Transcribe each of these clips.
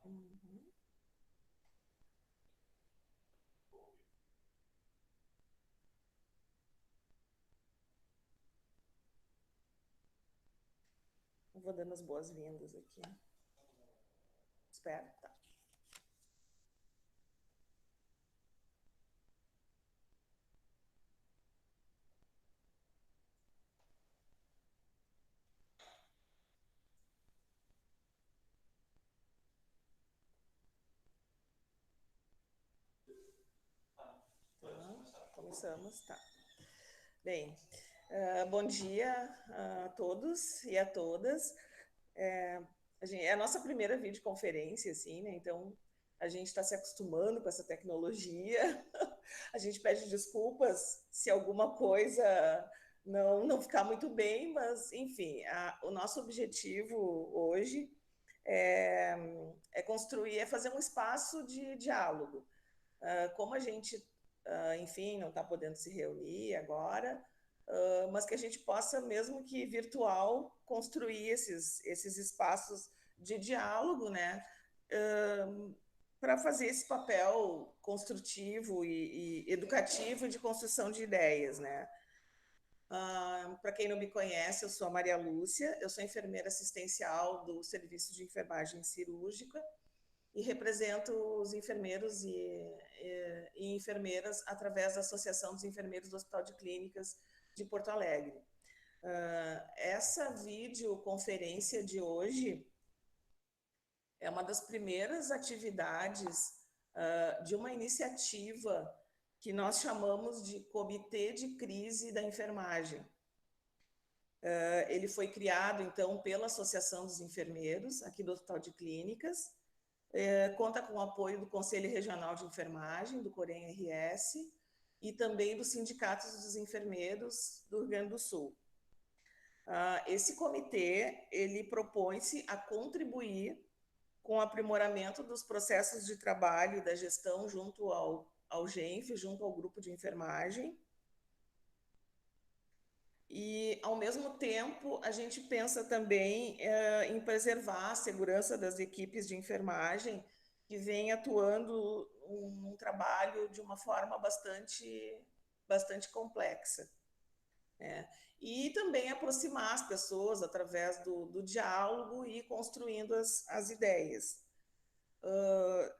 Uhum. Eu vou dando as boas-vindas aqui. Espera, tá. Começamos, tá. Bem, bom dia a todos e a todas. É a nossa primeira videoconferência, assim, né? Então, a gente está se acostumando com essa tecnologia. A gente pede desculpas se alguma coisa não ficar muito bem, mas, enfim, o nosso objetivo hoje é, é construir, é fazer um espaço de diálogo. Como a gente, enfim, não está podendo se reunir agora, mas que a gente possa, mesmo que virtual, construir esses espaços de diálogo, né? Para fazer esse papel construtivo e educativo de construção de ideias, né? Para quem não me conhece, eu sou a Maria Lúcia, eu sou enfermeira assistencial do Serviço de Enfermagem Cirúrgica e represento os enfermeiros e enfermeiras através da Associação dos Enfermeiros do Hospital de Clínicas de Porto Alegre. Essa videoconferência de hoje é uma das primeiras atividades de uma iniciativa que nós chamamos de Comitê de Crise da Enfermagem. Ele foi criado, então, pela Associação dos Enfermeiros, aqui do Hospital de Clínicas, conta com o apoio do Conselho Regional de Enfermagem, do COREN-RS, e também dos sindicatos dos enfermeiros do Rio Grande do Sul. Esse comitê, ele propõe-se a contribuir com o aprimoramento dos processos de trabalho e da gestão junto ao GENF, junto ao grupo de enfermagem. E, ao mesmo tempo, a gente pensa também em preservar a segurança das equipes de enfermagem que vêm atuando um trabalho de uma forma bastante complexa. Né? E também aproximar as pessoas através do diálogo e construindo as ideias.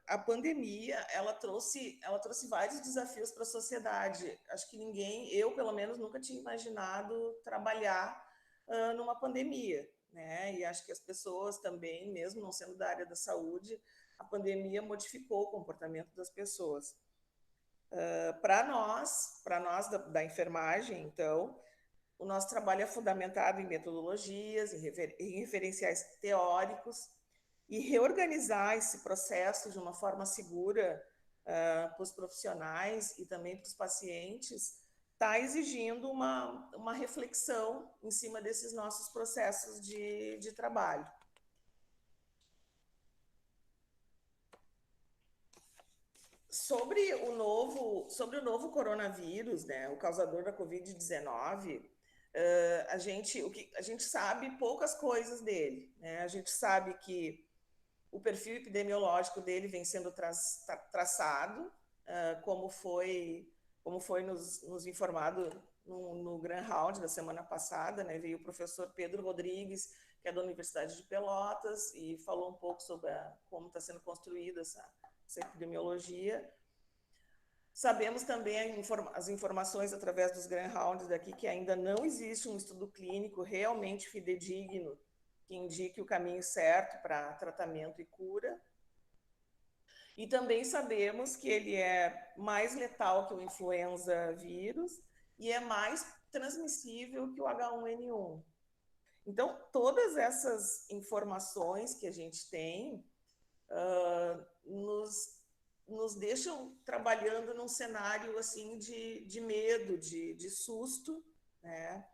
A pandemia ela trouxe vários desafios para a sociedade. Acho que ninguém, eu pelo menos, nunca tinha imaginado trabalhar numa pandemia, né? E acho que as pessoas também, mesmo não sendo da área da saúde, a pandemia modificou o comportamento das pessoas. Para nós da enfermagem, então, o nosso trabalho é fundamentado em metodologias, em referenciais teóricos, e reorganizar esse processo de uma forma segura para os profissionais e também para os pacientes está exigindo uma reflexão em cima desses nossos processos de trabalho. Sobre o novo coronavírus, né, o causador da Covid-19, a gente sabe poucas coisas dele. Né? A gente sabe que o perfil epidemiológico dele vem sendo traçado, como foi nos informado no Grand Round da semana passada, né? Veio o professor Pedro Rodrigues, que é da Universidade de Pelotas, e falou um pouco sobre como está sendo construída essa epidemiologia. Sabemos também as informações através dos Grand Rounds daqui que ainda não existe um estudo clínico realmente fidedigno que indique o caminho certo para tratamento e cura. E também sabemos que ele é mais letal que o influenza vírus e é mais transmissível que o H1N1. Então, todas essas informações que a gente tem nos deixam trabalhando num cenário assim de medo, de susto, né?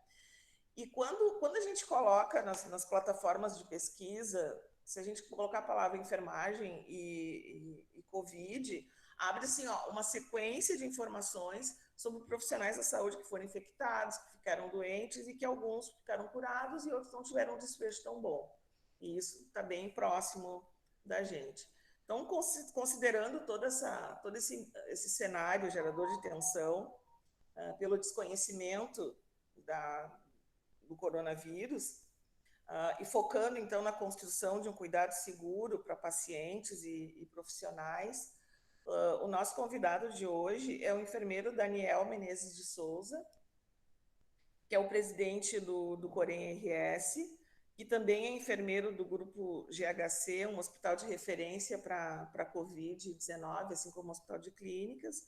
E quando a gente coloca nas plataformas de pesquisa, se a gente colocar a palavra enfermagem e Covid, abre assim, uma sequência de informações sobre profissionais da saúde que foram infectados, que ficaram doentes e que alguns ficaram curados e outros não tiveram um desfecho tão bom. E isso está bem próximo da gente. Então, considerando todo esse cenário gerador de tensão, pelo desconhecimento do coronavírus, e focando, então, na construção de um cuidado seguro para pacientes e profissionais, o nosso convidado de hoje é o enfermeiro Daniel Menezes de Souza, que é o presidente do Corém RS, e também é enfermeiro do grupo GHC, um hospital de referência para Covid-19, assim como um hospital de clínicas,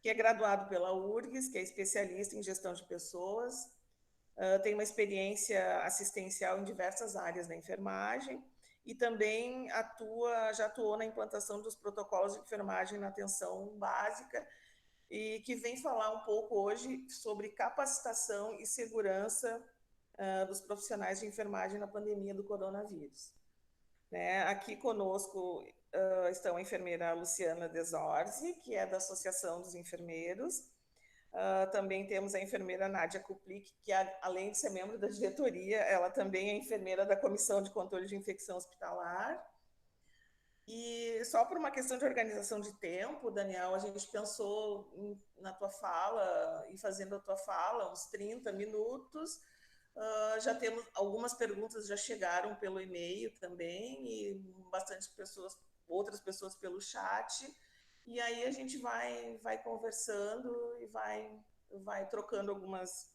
que é graduado pela URGS, que é especialista em gestão de pessoas, tem uma experiência assistencial em diversas áreas da enfermagem e também já atuou na implantação dos protocolos de enfermagem na atenção básica e que vem falar um pouco hoje sobre capacitação e segurança dos profissionais de enfermagem na pandemia do coronavírus. Né? Aqui conosco estão a enfermeira Luciana Desorzi, que é da Associação dos Enfermeiros. Também temos a enfermeira Nádia Kuplik, que além de ser membro da diretoria, ela também é enfermeira da Comissão de Controle de Infecção Hospitalar. E só por uma questão de organização de tempo, Daniel, a gente pensou na tua fala, e fazendo a tua fala, uns 30 minutos. Já temos algumas perguntas, já chegaram pelo e-mail também, e outras pessoas pelo chat. E aí a gente vai conversando e vai trocando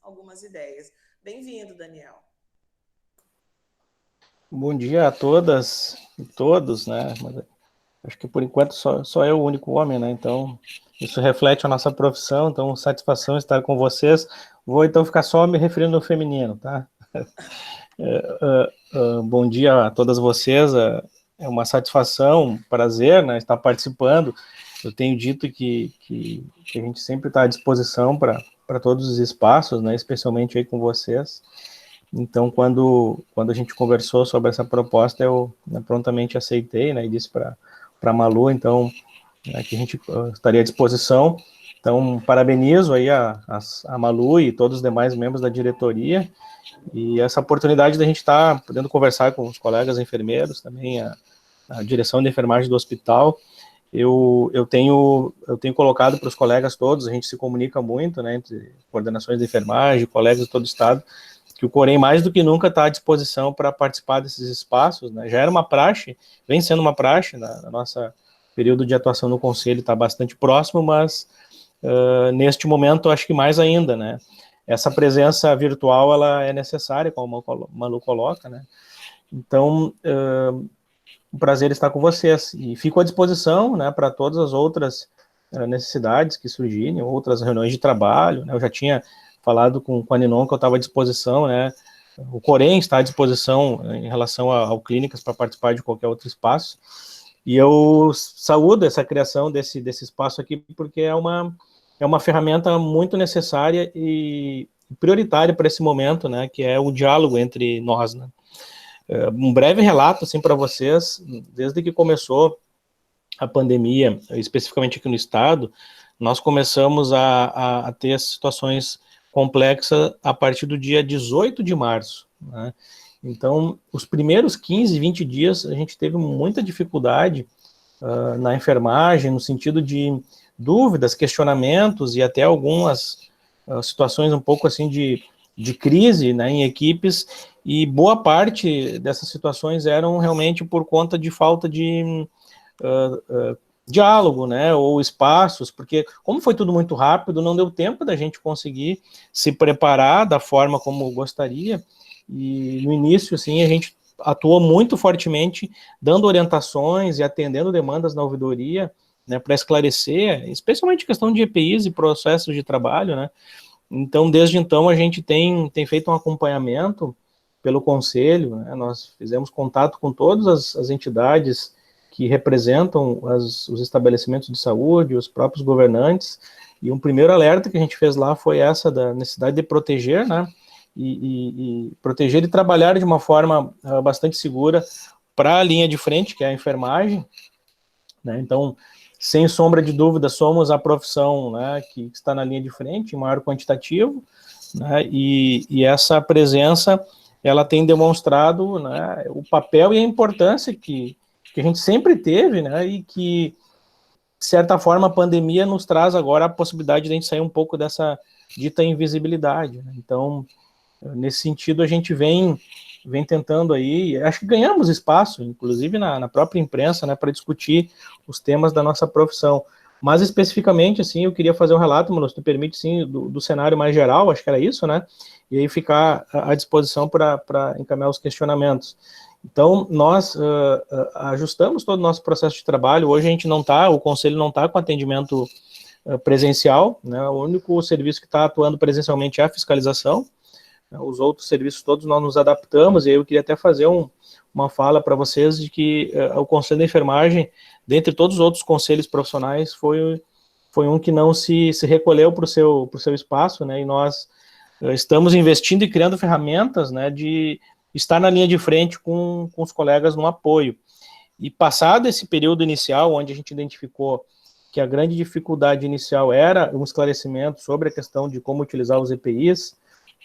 algumas ideias. Bem-vindo, Daniel. Bom dia a todas e todos, né? Mas acho que por enquanto só eu o único homem, né? Então isso reflete a nossa profissão, então satisfação estar com vocês. Vou então ficar só me referindo ao feminino, tá? Bom dia a todas vocês, é uma satisfação, um prazer, né, estar participando. Eu tenho dito que a gente sempre está à disposição para todos os espaços, né, especialmente aí com vocês. Então, quando a gente conversou sobre essa proposta, eu prontamente aceitei, né, e disse para a Malu, então, que a gente estaria à disposição. Então, parabenizo aí a Malu e todos os demais membros da diretoria, e essa oportunidade da gente estar podendo conversar com os colegas enfermeiros, também a direção de enfermagem do hospital. Eu tenho colocado para os colegas todos, a gente se comunica muito, né, entre coordenações de enfermagem, colegas de todo o estado, que o Corém mais do que nunca está à disposição para participar desses espaços, né? Já era uma praxe, vem sendo uma praxe, na nossa período de atuação no conselho está bastante próximo, mas neste momento acho que mais ainda, né? Essa presença virtual, ela é necessária, como o Malu coloca, né? Então, um prazer estar com vocês, e fico à disposição, né, para todas as outras necessidades que surgirem, outras reuniões de trabalho, né? Eu já tinha falado com a Ninon que eu estava à disposição, né? O Corém está à disposição em relação ao clínicas para participar de qualquer outro espaço, e eu saúdo essa criação desse espaço aqui, porque é uma ferramenta muito necessária e prioritária para esse momento, né, que é o diálogo entre nós, né. Um breve relato, assim, para vocês, desde que começou a pandemia, especificamente aqui no estado, nós começamos a ter situações complexas a partir do dia 18 de março, né. Então, os primeiros 15, 20 dias, a gente teve muita dificuldade na enfermagem, no sentido de dúvidas, questionamentos e até algumas situações um pouco assim de crise, né, em equipes, e boa parte dessas situações eram realmente por conta de falta de diálogo, né, ou espaços, porque como foi tudo muito rápido, não deu tempo da gente conseguir se preparar da forma como gostaria, e no início, assim, a gente atuou muito fortemente, dando orientações e atendendo demandas na ouvidoria, né, para esclarecer, especialmente questão de EPIs e processos de trabalho, né. Então, desde então, a gente tem feito um acompanhamento pelo conselho, né, nós fizemos contato com todas as entidades que representam os estabelecimentos de saúde, os próprios governantes, e um primeiro alerta que a gente fez lá foi essa da necessidade de proteger, né, e proteger e trabalhar de uma forma bastante segura para a linha de frente, que é a enfermagem, né. Então, sem sombra de dúvida, somos a profissão, né, que está na linha de frente, em maior quantitativo, né, e essa presença, ela tem demonstrado, né, o papel e a importância que que a gente sempre teve, né, e que, de certa forma, a pandemia nos traz agora a possibilidade de a gente sair um pouco dessa dita invisibilidade, né? Então, nesse sentido, a gente vem tentando aí, acho que ganhamos espaço, inclusive na própria imprensa, né, para discutir os temas da nossa profissão. Mas, especificamente, assim, eu queria fazer um relato, Manu, se tu permite, sim, do cenário mais geral, acho que era isso, né, e aí ficar à disposição para encaminhar os questionamentos. Então, nós ajustamos todo o nosso processo de trabalho. Hoje a gente não está, o Conselho não está com atendimento presencial, né, o único serviço que está atuando presencialmente é a fiscalização. Os outros serviços todos nós nos adaptamos, e eu queria até fazer uma fala para vocês de que o Conselho da Enfermagem, dentre todos os outros conselhos profissionais, foi um que não se recolheu para o seu espaço, né, e nós estamos investindo e criando ferramentas, né, de estar na linha de frente com os colegas no apoio. E passado esse período inicial, onde a gente identificou que a grande dificuldade inicial era um esclarecimento sobre a questão de como utilizar os EPIs,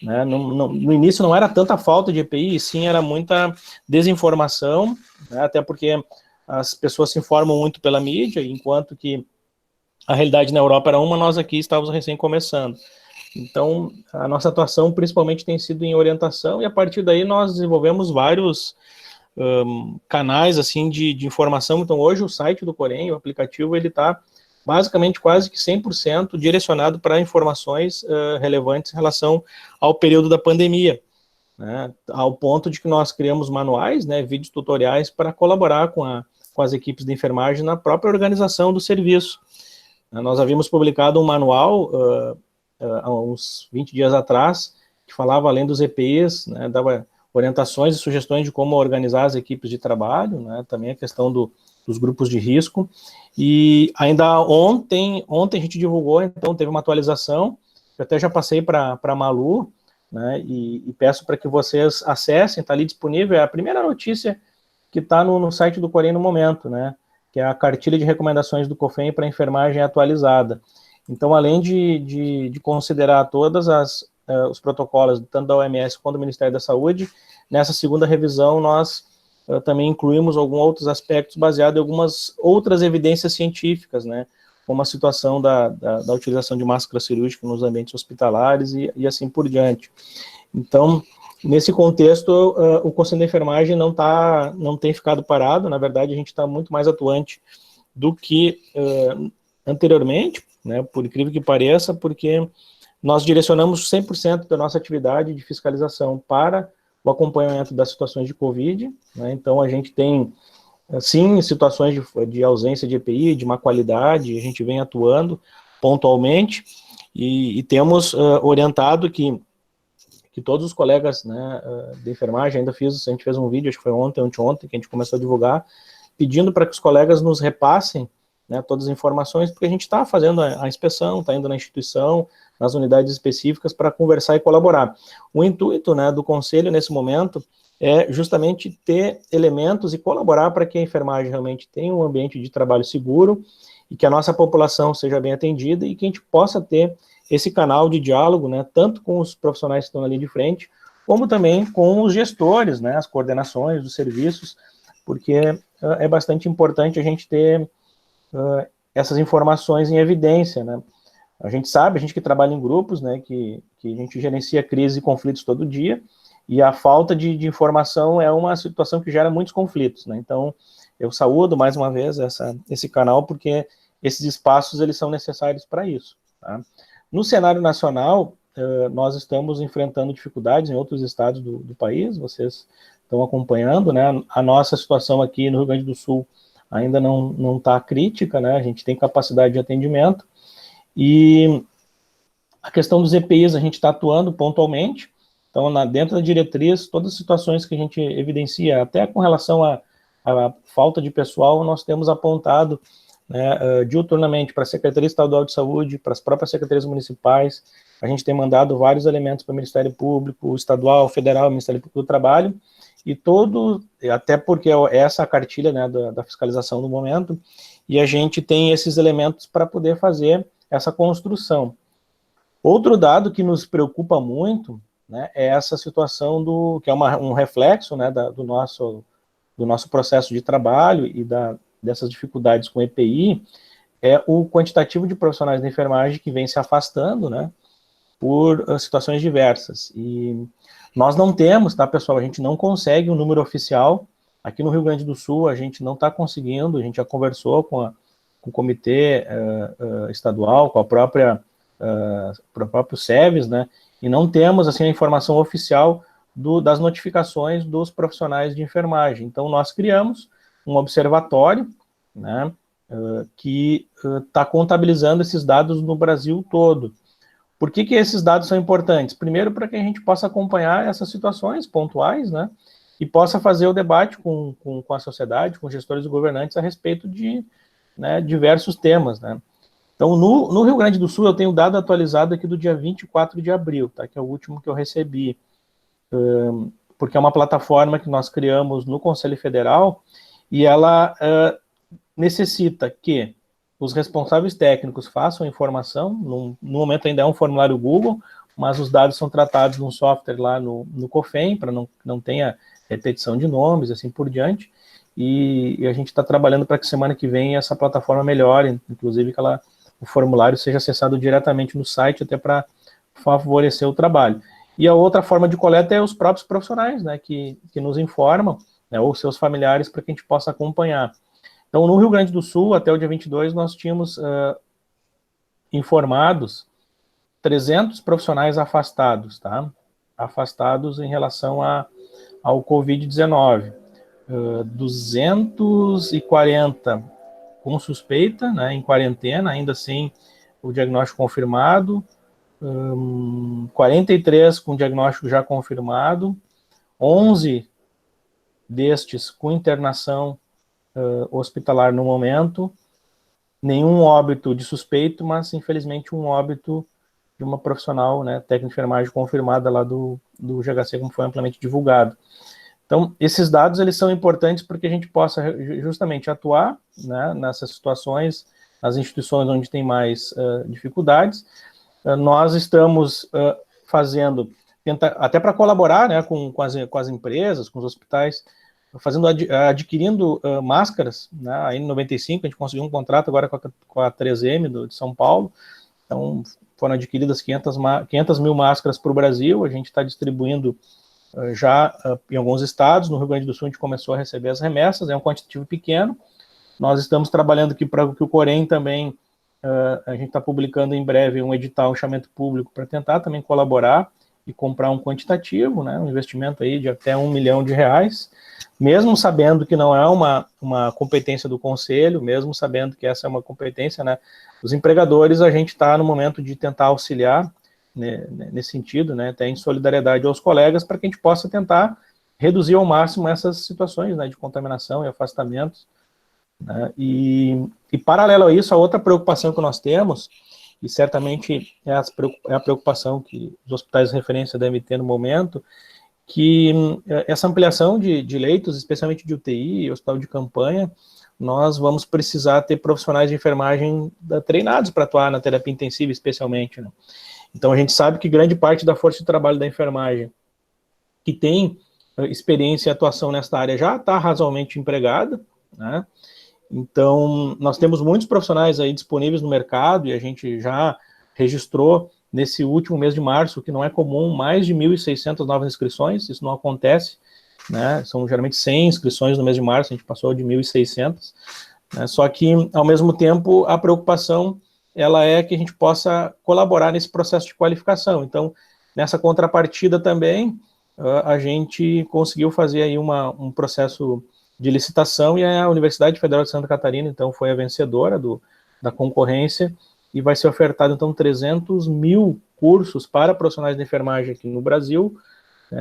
né? No início não era tanta falta de EPI, sim era muita desinformação, né? Até porque as pessoas se informam muito pela mídia, enquanto que a realidade na Europa era uma, nós aqui estávamos recém começando. Então, a nossa atuação principalmente tem sido em orientação, e a partir daí nós desenvolvemos vários canais assim de informação. Então, hoje o site do Corém, o aplicativo, ele está basicamente quase que 100% direcionado para informações relevantes em relação ao período da pandemia, né, ao ponto de que nós criamos manuais, né, vídeos tutoriais para colaborar com as equipes de enfermagem na própria organização do serviço. Nós havíamos publicado um manual há uns 20 dias atrás, que falava, além dos EPIs, né, dava orientações e sugestões de como organizar as equipes de trabalho, né, também a questão dos grupos de risco. E ainda ontem a gente divulgou, então teve uma atualização, eu até já passei para a Malu, né, e peço para que vocês acessem, está ali disponível, é a primeira notícia que está no site do Corém no momento, né, que é a cartilha de recomendações do COFEM para enfermagem atualizada. Então, além de considerar todas os protocolos, tanto da OMS quanto do Ministério da Saúde, nessa segunda revisão nós também incluímos alguns outros aspectos baseados em algumas outras evidências científicas, né, como a situação da utilização de máscara cirúrgica nos ambientes hospitalares e assim por diante. Então, nesse contexto, o Conselho da Enfermagem não tem ficado parado. Na verdade, a gente está muito mais atuante do que anteriormente, né, por incrível que pareça, porque nós direcionamos 100% da nossa atividade de fiscalização para o acompanhamento das situações de Covid, né. Então a gente tem, sim, situações de ausência de EPI, de má qualidade, a gente vem atuando pontualmente, e temos orientado que todos os colegas, né, de enfermagem, a gente fez um vídeo, acho que foi ontem, anteontem, que a gente começou a divulgar, pedindo para que os colegas nos repassem, né, todas as informações, porque a gente está fazendo a inspeção, está indo na instituição, nas unidades específicas, para conversar e colaborar. O intuito, né, do Conselho, nesse momento, é justamente ter elementos e colaborar para que a enfermagem realmente tenha um ambiente de trabalho seguro, e que a nossa população seja bem atendida, e que a gente possa ter esse canal de diálogo, né, tanto com os profissionais que estão ali de frente, como também com os gestores, né, as coordenações dos serviços, porque é bastante importante a gente ter essas informações em evidência, né. A gente que trabalha em grupos, né, que a gente gerencia crises e conflitos todo dia, e a falta de informação é uma situação que gera muitos conflitos, né. Então, eu saúdo mais uma vez esse canal, porque esses espaços eles são necessários para isso, tá? No cenário nacional, nós estamos enfrentando dificuldades em outros estados do país, vocês estão acompanhando, né? A nossa situação aqui no Rio Grande do Sul ainda não está crítica, né? A gente tem capacidade de atendimento, e a questão dos EPIs a gente está atuando pontualmente. Então, dentro da diretriz, todas as situações que a gente evidencia, até com relação à falta de pessoal, nós temos apontado, né, diuturnamente para a Secretaria Estadual de Saúde, para as próprias secretarias municipais. A gente tem mandado vários elementos para o Ministério Público Estadual, Federal, Ministério Público do Trabalho, e até porque essa é a cartilha, né, da fiscalização no momento, e a gente tem esses elementos para poder fazer essa construção. Outro dado que nos preocupa muito, né, é essa situação que é um reflexo, né, do do nosso processo de trabalho e dessas dificuldades com EPI é o quantitativo de profissionais da enfermagem que vem se afastando, né, por situações diversas. E nós não temos, tá, pessoal, a gente não consegue um número oficial. Aqui no Rio Grande do Sul a gente não está conseguindo, a gente já conversou com o comitê estadual, com o próprio SEVES, né, e não temos, assim, a informação oficial das notificações dos profissionais de enfermagem. Então, nós criamos um observatório, né, que está contabilizando esses dados no Brasil todo. Por que esses dados são importantes? Primeiro, para que a gente possa acompanhar essas situações pontuais, né, e possa fazer o debate com a sociedade, com gestores e governantes a respeito de, né, diversos temas, né. Então, no Rio Grande do Sul, eu tenho dado atualizado aqui do dia 24 de abril, tá, que é o último que eu recebi, porque é uma plataforma que nós criamos no Conselho Federal, e ela necessita que os responsáveis técnicos façam a informação, no momento ainda é um formulário Google, mas os dados são tratados num software lá no COFEM, para não tenha repetição de nomes, assim por diante, e a gente está trabalhando para que semana que vem essa plataforma melhore, inclusive que o formulário seja acessado diretamente no site, até para favorecer o trabalho. E a outra forma de coleta é os próprios profissionais, né, que nos informam, né, ou seus familiares, para que a gente possa acompanhar. Então, no Rio Grande do Sul, até o dia 22, nós tínhamos informados 300 profissionais afastados, tá? Afastados em relação ao Covid-19. 240 com suspeita, né, em quarentena, ainda sem o diagnóstico confirmado, 43 com diagnóstico já confirmado, 11 destes com internação hospitalar no momento, nenhum óbito de suspeito, mas infelizmente um óbito de uma profissional, né, técnica de enfermagem confirmada lá do GHC, como foi amplamente divulgado. Então, esses dados, eles são importantes para que a gente possa justamente atuar, né, nessas situações, nas instituições onde tem mais dificuldades. Nós estamos fazendo, até para colaborar, né, com as empresas, com os hospitais, adquirindo máscaras, né, a N95, a gente conseguiu um contrato agora com a 3M de São Paulo, então foram adquiridas 500 mil máscaras para o Brasil, a gente está distribuindo já em alguns estados. No Rio Grande do Sul a gente começou a receber as remessas, é um quantitativo pequeno. Nós estamos trabalhando aqui para que o Corém também, a gente está publicando em breve um edital, um chamamento público, para tentar também colaborar e comprar um quantitativo, né, um investimento aí de até R$1 milhão, mesmo sabendo que não é uma competência do Conselho, mesmo sabendo que essa é uma competência, né, dos empregadores. A gente está no momento de tentar auxiliar, né, nesse sentido, né, até em solidariedade aos colegas, para que a gente possa tentar reduzir ao máximo essas situações, né, de contaminação e afastamentos, né, e paralelo a isso, a outra preocupação que nós temos, e certamente é a preocupação que os hospitais de referência devem ter no momento, que essa ampliação de leitos, especialmente de UTI e hospital de campanha, nós vamos precisar ter profissionais de enfermagem treinados para atuar na terapia intensiva, especialmente, né? Então, a gente sabe que grande parte da força de trabalho da enfermagem que tem experiência e atuação nesta área já está razoavelmente empregada, né? Então, nós temos muitos profissionais aí disponíveis no mercado, e a gente já registrou nesse último mês de março, que não é comum, mais de 1.600 novas inscrições. Isso não acontece, né? São geralmente 100 inscrições no mês de março, a gente passou de 1.600, né? Só que, ao mesmo tempo, a preocupação, ela é que a gente possa colaborar nesse processo de qualificação. Então, nessa contrapartida também, a gente conseguiu fazer aí um processo de licitação, e a Universidade Federal de Santa Catarina, então, foi a vencedora da concorrência, e vai ser ofertado, então, 300 mil cursos para profissionais de enfermagem aqui no Brasil,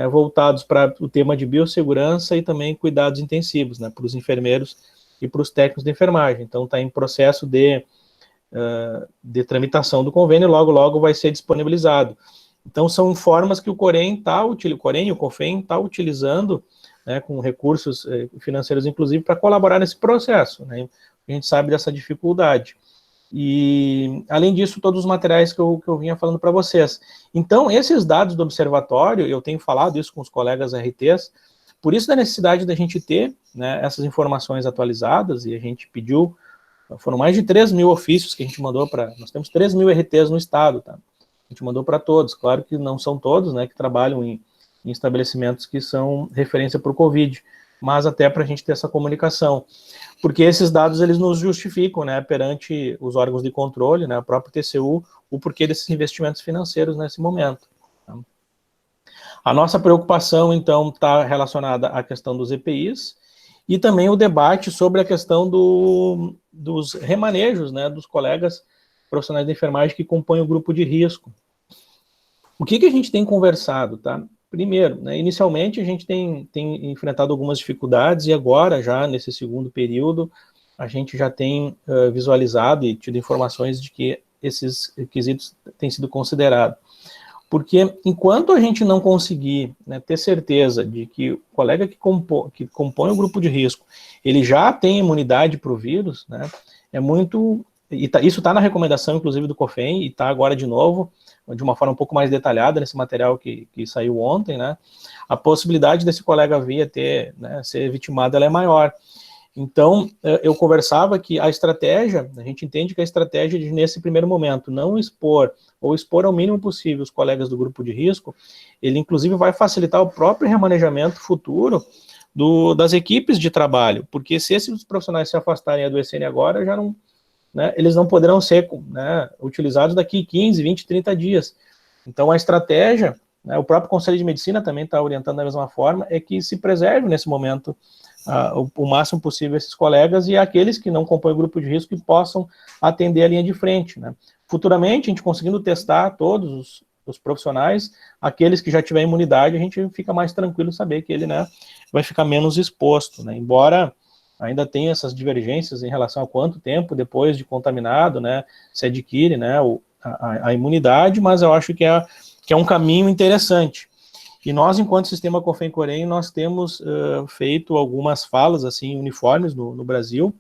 voltados para o tema de biossegurança e também cuidados intensivos, né, para os enfermeiros e para os técnicos de enfermagem. Então, está em processo de tramitação do convênio, logo vai ser disponibilizado. Então, são formas que o Corém e o COFEM está utilizando, né, com recursos financeiros, inclusive, para colaborar nesse processo, né? A gente sabe dessa dificuldade. E, além disso, todos os materiais que eu vinha falando para vocês. Então, esses dados do observatório, eu tenho falado isso com os colegas RTs, Por isso da necessidade da gente ter, né, essas informações atualizadas, e a gente pediu, foram mais de 3 mil ofícios que a gente mandou para, nós temos 3 mil RTs no estado, tá? A gente mandou para todos, claro que não são todos, né, que trabalham em estabelecimentos que são referência para o Covid, mas até para a gente ter essa comunicação, porque esses dados eles nos justificam, né, perante os órgãos de controle, né, o próprio TCU, o porquê desses investimentos financeiros nesse momento. Tá? A nossa preocupação, então, está relacionada à questão dos EPIs e também o debate sobre a questão dos remanejos, né, dos colegas profissionais de enfermagem que compõem o grupo de risco. O que a gente tem conversado, tá? Primeiro, né, inicialmente a gente tem enfrentado algumas dificuldades e agora, já nesse segundo período, a gente já tem visualizado e tido informações de que esses requisitos têm sido considerados. Porque enquanto a gente não conseguir, né, ter certeza de que o colega que compõe o grupo de risco, ele já tem imunidade para o vírus, né, é muito... isso está na recomendação, inclusive, do COFEN, e está agora de novo, de uma forma um pouco mais detalhada nesse material que saiu ontem, né, a possibilidade desse colega vir a ter, né, ser vitimado, ela é maior. Então, eu conversava que a estratégia, a gente entende que a estratégia de, nesse primeiro momento, não expor, ou expor ao mínimo possível os colegas do grupo de risco, ele inclusive vai facilitar o próprio remanejamento futuro das equipes de trabalho, porque se esses profissionais se afastarem e adoecerem agora, já não, né, eles não poderão ser, né, utilizados daqui 15, 20, 30 dias. Então, a estratégia, né, o próprio Conselho de Medicina também está orientando da mesma forma, é que se preserve nesse momento o máximo possível esses colegas e aqueles que não compõem o grupo de risco que possam atender a linha de frente, né. Futuramente, a gente conseguindo testar todos os profissionais, aqueles que já tiverem imunidade, a gente fica mais tranquilo saber que ele, né, vai ficar menos exposto, né, embora ainda tenha essas divergências em relação a quanto tempo depois de contaminado, né, se adquire, né, a imunidade, mas eu acho que é um caminho interessante. E nós, enquanto Sistema COFEN-COREM, nós temos feito algumas falas, assim, uniformes no Brasil,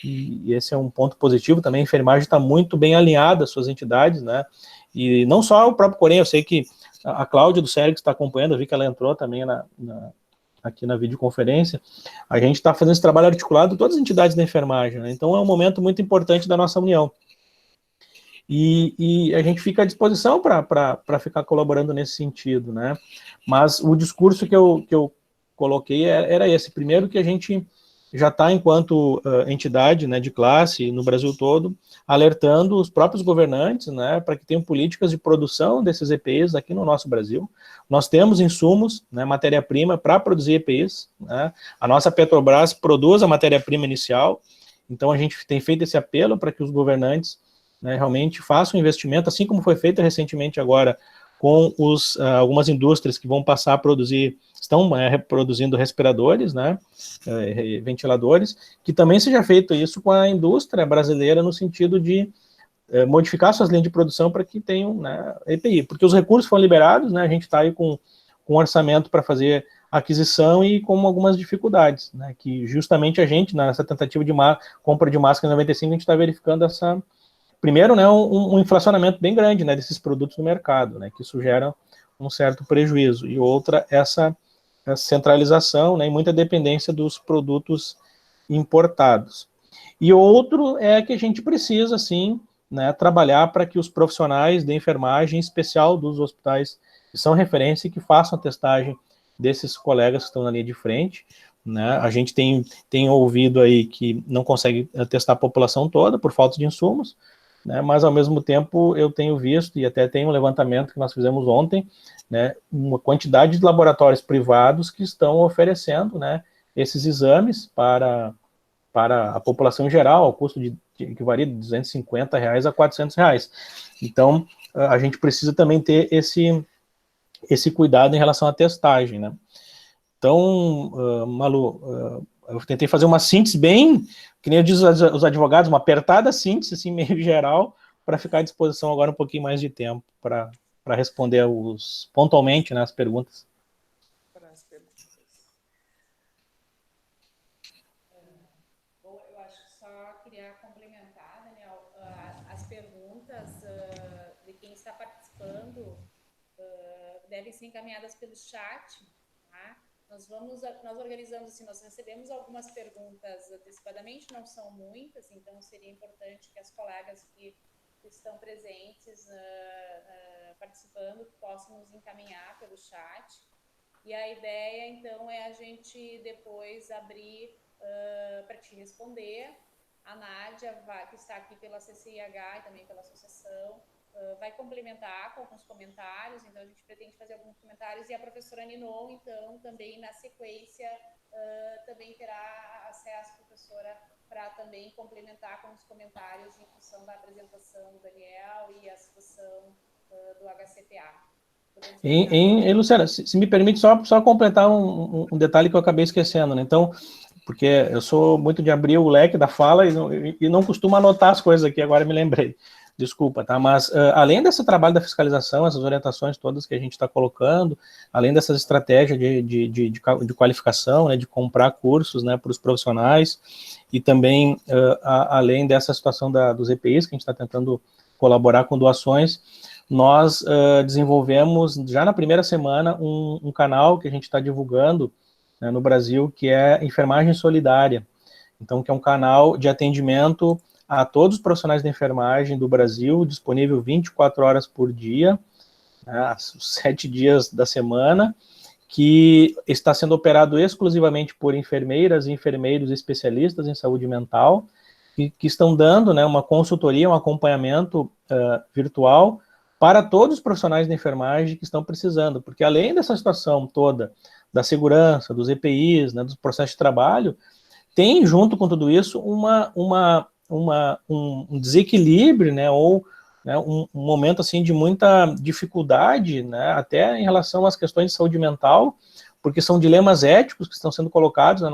e esse é um ponto positivo também. A enfermagem está muito bem alinhada às suas entidades, né, e não só o próprio COREM, eu sei que a Cláudia do SERG está acompanhando, eu vi que ela entrou também aqui na videoconferência, a gente está fazendo esse trabalho articulado, todas as entidades da enfermagem, né, então é um momento muito importante da nossa união. E a gente fica à disposição para ficar colaborando nesse sentido, né? Mas o discurso que eu coloquei era esse. Primeiro que a gente já está, enquanto entidade, né, de classe no Brasil todo, alertando os próprios governantes, né, para que tenham políticas de produção desses EPIs aqui no nosso Brasil. Nós temos insumos, né, matéria-prima para produzir EPIs, né? A nossa Petrobras produz a matéria-prima inicial, então a gente tem feito esse apelo para que os governantes, né, realmente façam um investimento, assim como foi feito recentemente agora com algumas indústrias que vão passar a produzir, estão produzindo respiradores, né, ventiladores, que também seja feito isso com a indústria brasileira no sentido de modificar suas linhas de produção para que tenham, né, EPI, porque os recursos foram liberados, né, a gente está aí com um orçamento para fazer aquisição e com algumas dificuldades, né, que justamente a gente, nessa tentativa de compra de máscara em 95, a gente está verificando essa... Primeiro, né, um inflacionamento bem grande, né, desses produtos no mercado, né, que isso gera um certo prejuízo. E outra, essa centralização, né, e muita dependência dos produtos importados. E outro é que a gente precisa, sim, né, trabalhar para que os profissionais de enfermagem, em especial dos hospitais que são referência, que façam a testagem desses colegas que estão na linha de frente, né. A gente tem ouvido aí que não consegue testar a população toda por falta de insumos, né, mas ao mesmo tempo eu tenho visto, e até tem um levantamento que nós fizemos ontem, né, uma quantidade de laboratórios privados que estão oferecendo, né, esses exames para a população em geral, ao custo que varia de R$250 a R$400. Então, a gente precisa também ter esse cuidado em relação à testagem, né. Então, Malu, eu tentei fazer uma síntese bem, que nem diz os advogados, uma apertada síntese, assim, meio geral, para ficar à disposição agora um pouquinho mais de tempo para responder pontualmente, né, as perguntas. Bom, eu acho que só queria complementar, Daniel, as perguntas de quem está participando devem ser encaminhadas pelo chat, tá? nós organizamos assim, nós recebemos algumas perguntas antecipadamente, não são muitas, então seria importante que as colegas que estão presentes participando possam nos encaminhar pelo chat. E a ideia, então, é a gente depois abrir para te responder. A Nádia, que está aqui pela CCIH e também pela associação, vai complementar com alguns comentários, então a gente pretende fazer alguns comentários, e a professora Ninon, então, também na sequência, também terá acesso, professora, para também complementar com os comentários em função da apresentação do Daniel e a situação do HCPA. Luciana, se me permite só completar um detalhe que eu acabei esquecendo, né? Então, porque eu sou muito de abrir o leque da fala e não costumo anotar as coisas aqui, agora me lembrei. Desculpa, tá? Mas além desse trabalho da fiscalização, essas orientações todas que a gente está colocando, além dessas estratégias de qualificação, né, de comprar cursos, né, para os profissionais, e também além dessa situação dos EPIs, que a gente está tentando colaborar com doações, nós desenvolvemos, já na primeira semana, um canal que a gente está divulgando, né, no Brasil, que é Enfermagem Solidária. Então, que é um canal de atendimento a todos os profissionais de enfermagem do Brasil, disponível 24 horas por dia, né, 7 dias da semana, que está sendo operado exclusivamente por enfermeiras e enfermeiros especialistas em saúde mental, que estão dando, né, uma consultoria, um acompanhamento virtual para todos os profissionais de enfermagem que estão precisando, porque além dessa situação toda da segurança, dos EPIs, né, dos processos de trabalho, tem junto com tudo isso um desequilíbrio, né, ou né, um momento assim de muita dificuldade, né, até em relação às questões de saúde mental, porque são dilemas éticos que estão sendo colocados na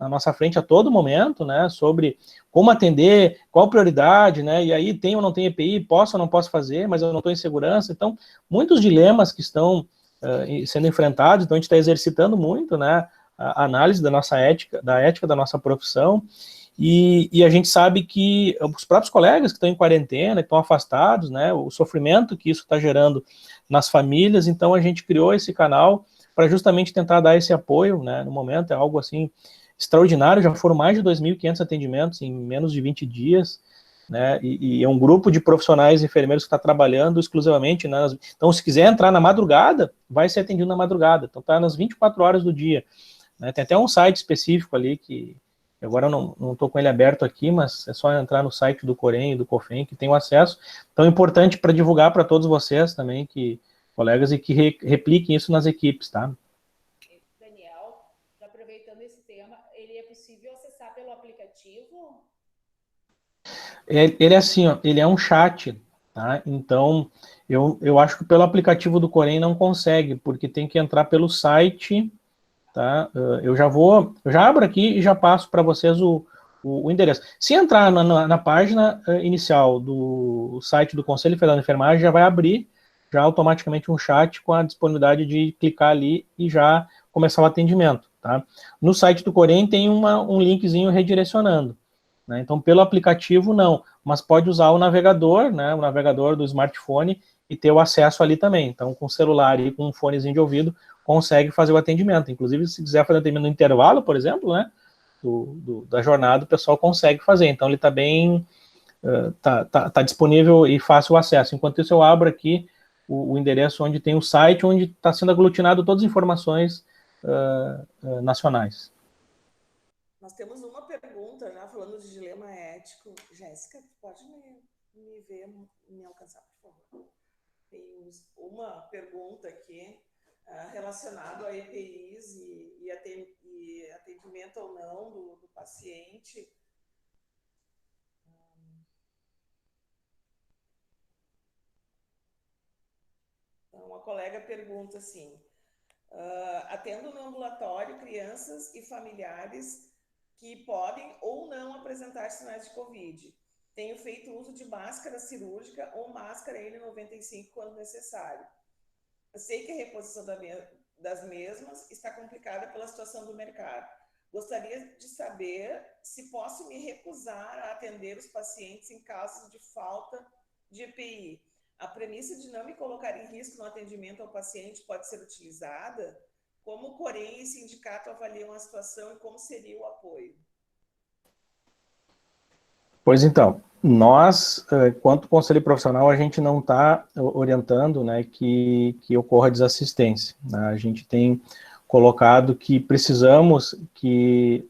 nossa frente a todo momento, né, sobre como atender, qual prioridade, né, e aí tem ou não tem EPI, posso ou não posso fazer, mas eu não estou em segurança. Então, muitos dilemas que estão sendo enfrentados, então a gente está exercitando muito, né, a análise da nossa ética, da nossa profissão, e a gente sabe que os próprios colegas que estão em quarentena, que estão afastados, né, o sofrimento que isso está gerando nas famílias, então a gente criou esse canal para justamente tentar dar esse apoio, né, no momento é algo assim extraordinário, já foram mais de 2.500 atendimentos em menos de 20 dias, né, e é um grupo de profissionais enfermeiros que está trabalhando exclusivamente, né, então se quiser entrar na madrugada, vai ser atendido na madrugada, então está nas 24 horas do dia, né, tem até um site específico ali, que agora eu não estou com ele aberto aqui, mas é só entrar no site do Corém e do COFEM, que tem o acesso, então é importante para divulgar para todos vocês também, colegas, e que repliquem isso nas equipes, tá? Daniel, aproveitando esse tema, ele é possível acessar pelo aplicativo? Ele é assim, ó, ele é um chat, tá? Então, eu acho que pelo aplicativo do Corém não consegue, porque tem que entrar pelo site, tá? Eu já abro aqui e já passo para vocês o endereço. Se entrar na página inicial do site do Conselho Federal de Enfermagem, já vai abrir já automaticamente um chat com a disponibilidade de clicar ali e já começar o atendimento, tá? No site do Corém tem um linkzinho redirecionando, né? Então, pelo aplicativo, não, mas pode usar o navegador, né, o navegador do smartphone, e ter o acesso ali também. Então, com o celular e com um fonezinho de ouvido, consegue fazer o atendimento. Inclusive, se quiser fazer atendimento no intervalo, por exemplo, né, da jornada, o pessoal consegue fazer. Então, ele está bem, tá disponível e fácil o acesso. Enquanto isso, eu abro aqui o endereço onde tem o site, onde está sendo aglutinado todas as informações nacionais. Nós temos uma pergunta, já falando de dilema ético. Jéssica, pode me ver, me alcançar, por favor? Tem uma pergunta aqui relacionada a EPIs e atendimento ou não do paciente. Então, uma colega pergunta assim: atendo no ambulatório crianças e familiares que podem ou não apresentar sinais de Covid. Tenho feito uso de máscara cirúrgica ou máscara N95 quando necessário. Eu sei que a reposição das mesmas está complicada pela situação do mercado. Gostaria de saber se posso me recusar a atender os pacientes em casos de falta de EPI. A premissa de não me colocar em risco no atendimento ao paciente pode ser utilizada? como o Corém e o sindicato avaliam a situação e como seria o apoio? Pois então, nós, quanto conselho profissional, a gente não está orientando, né, que ocorra desassistência, né? A gente tem colocado que precisamos que,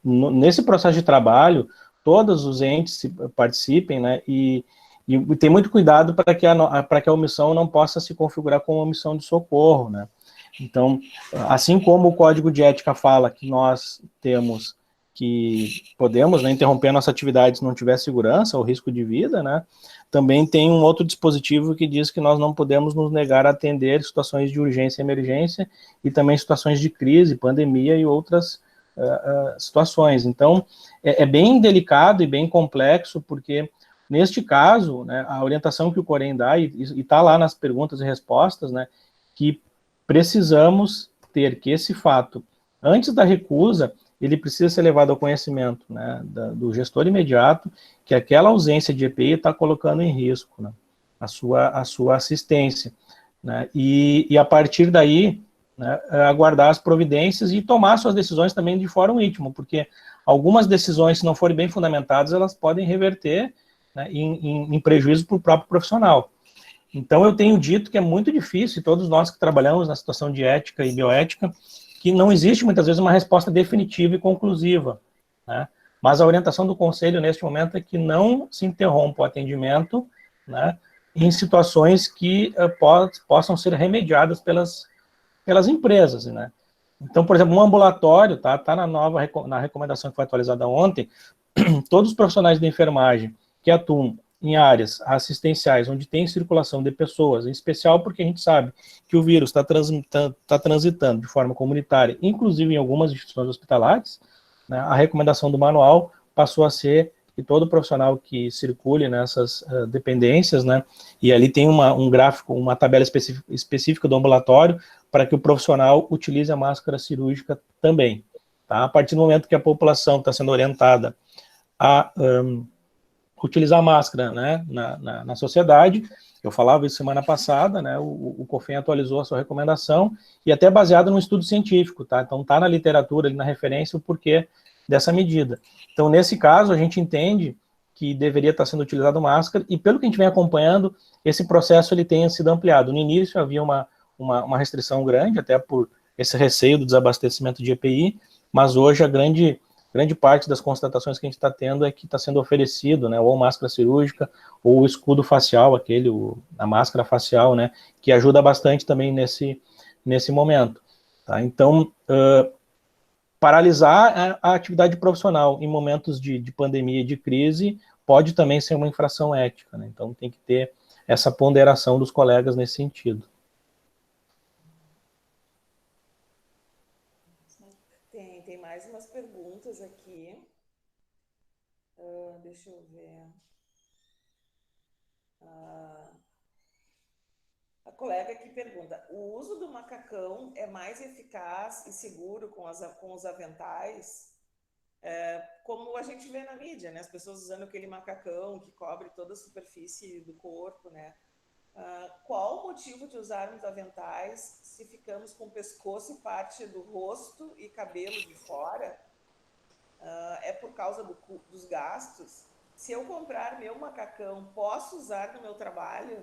nesse processo de trabalho, todos os entes participem, né, e tem muito cuidado para que a omissão não possa se configurar como omissão de socorro, né. Então, assim como o Código de Ética fala que nós temos que podemos, né, interromper a nossa atividade se não tiver segurança ou risco de vida, né, também tem um outro dispositivo que diz que nós não podemos nos negar a atender situações de urgência e emergência e também situações de crise, pandemia e outras situações. Então, é bem delicado e bem complexo, porque neste caso, né, a orientação que o Corém dá, e está lá nas perguntas e respostas, né, que precisamos ter que esse fato, antes da recusa, ele precisa ser levado ao conhecimento, né, do gestor imediato, que aquela ausência de EPI está colocando em risco, né, a sua assistência, né, e a partir daí, né, aguardar as providências e tomar suas decisões também de fórum íntimo, porque algumas decisões, se não forem bem fundamentadas, elas podem reverter, né, em prejuízo para o próprio profissional. Então, eu tenho dito que é muito difícil, e todos nós que trabalhamos na situação de ética e bioética, que não existe, muitas vezes, uma resposta definitiva e conclusiva, né? Mas a orientação do Conselho, neste momento, é que não se interrompa o atendimento, né, em situações que possam ser remediadas pelas empresas, né? Então, por exemplo, um ambulatório, tá na recomendação que foi atualizada ontem, todos os profissionais da enfermagem que atuam em áreas assistenciais, onde tem circulação de pessoas, em especial porque a gente sabe que o vírus está transitando de forma comunitária, inclusive em algumas instituições hospitalares, né, a recomendação do manual passou a ser que todo profissional que circule nessas dependências, né, e ali tem um gráfico, uma tabela específica do ambulatório, para que o profissional utilize a máscara cirúrgica também. Tá? A partir do momento que a população está sendo orientada a utilizar máscara, né, na sociedade, eu falava isso semana passada, né, o COFEN atualizou a sua recomendação, e até baseado num estudo científico, tá? Então tá na literatura, ali na referência, o porquê dessa medida. Então, nesse caso, a gente entende que deveria estar sendo utilizado máscara, e pelo que a gente vem acompanhando, esse processo ele tem sido ampliado. No início havia uma restrição grande, até por esse receio do desabastecimento de EPI, mas hoje a grande parte das constatações que a gente está tendo é que está sendo oferecido, né, ou máscara cirúrgica, ou o escudo facial, a máscara facial, né, que ajuda bastante também nesse momento. Tá? Então, paralisar a atividade profissional em momentos de pandemia e de crise pode também ser uma infração ética, né? Então tem que ter essa ponderação dos colegas nesse sentido. Tem mais umas perguntas aqui. Deixa eu ver. A colega que pergunta: o uso do macacão é mais eficaz e seguro com os aventais? Como a gente vê na mídia, né? As pessoas usando aquele macacão que cobre toda a superfície do corpo, né? Qual o motivo de usarmos aventais se ficamos com o pescoço e parte do rosto e cabelo de fora? É por causa dos gastos? Se eu comprar meu macacão, posso usar no meu trabalho?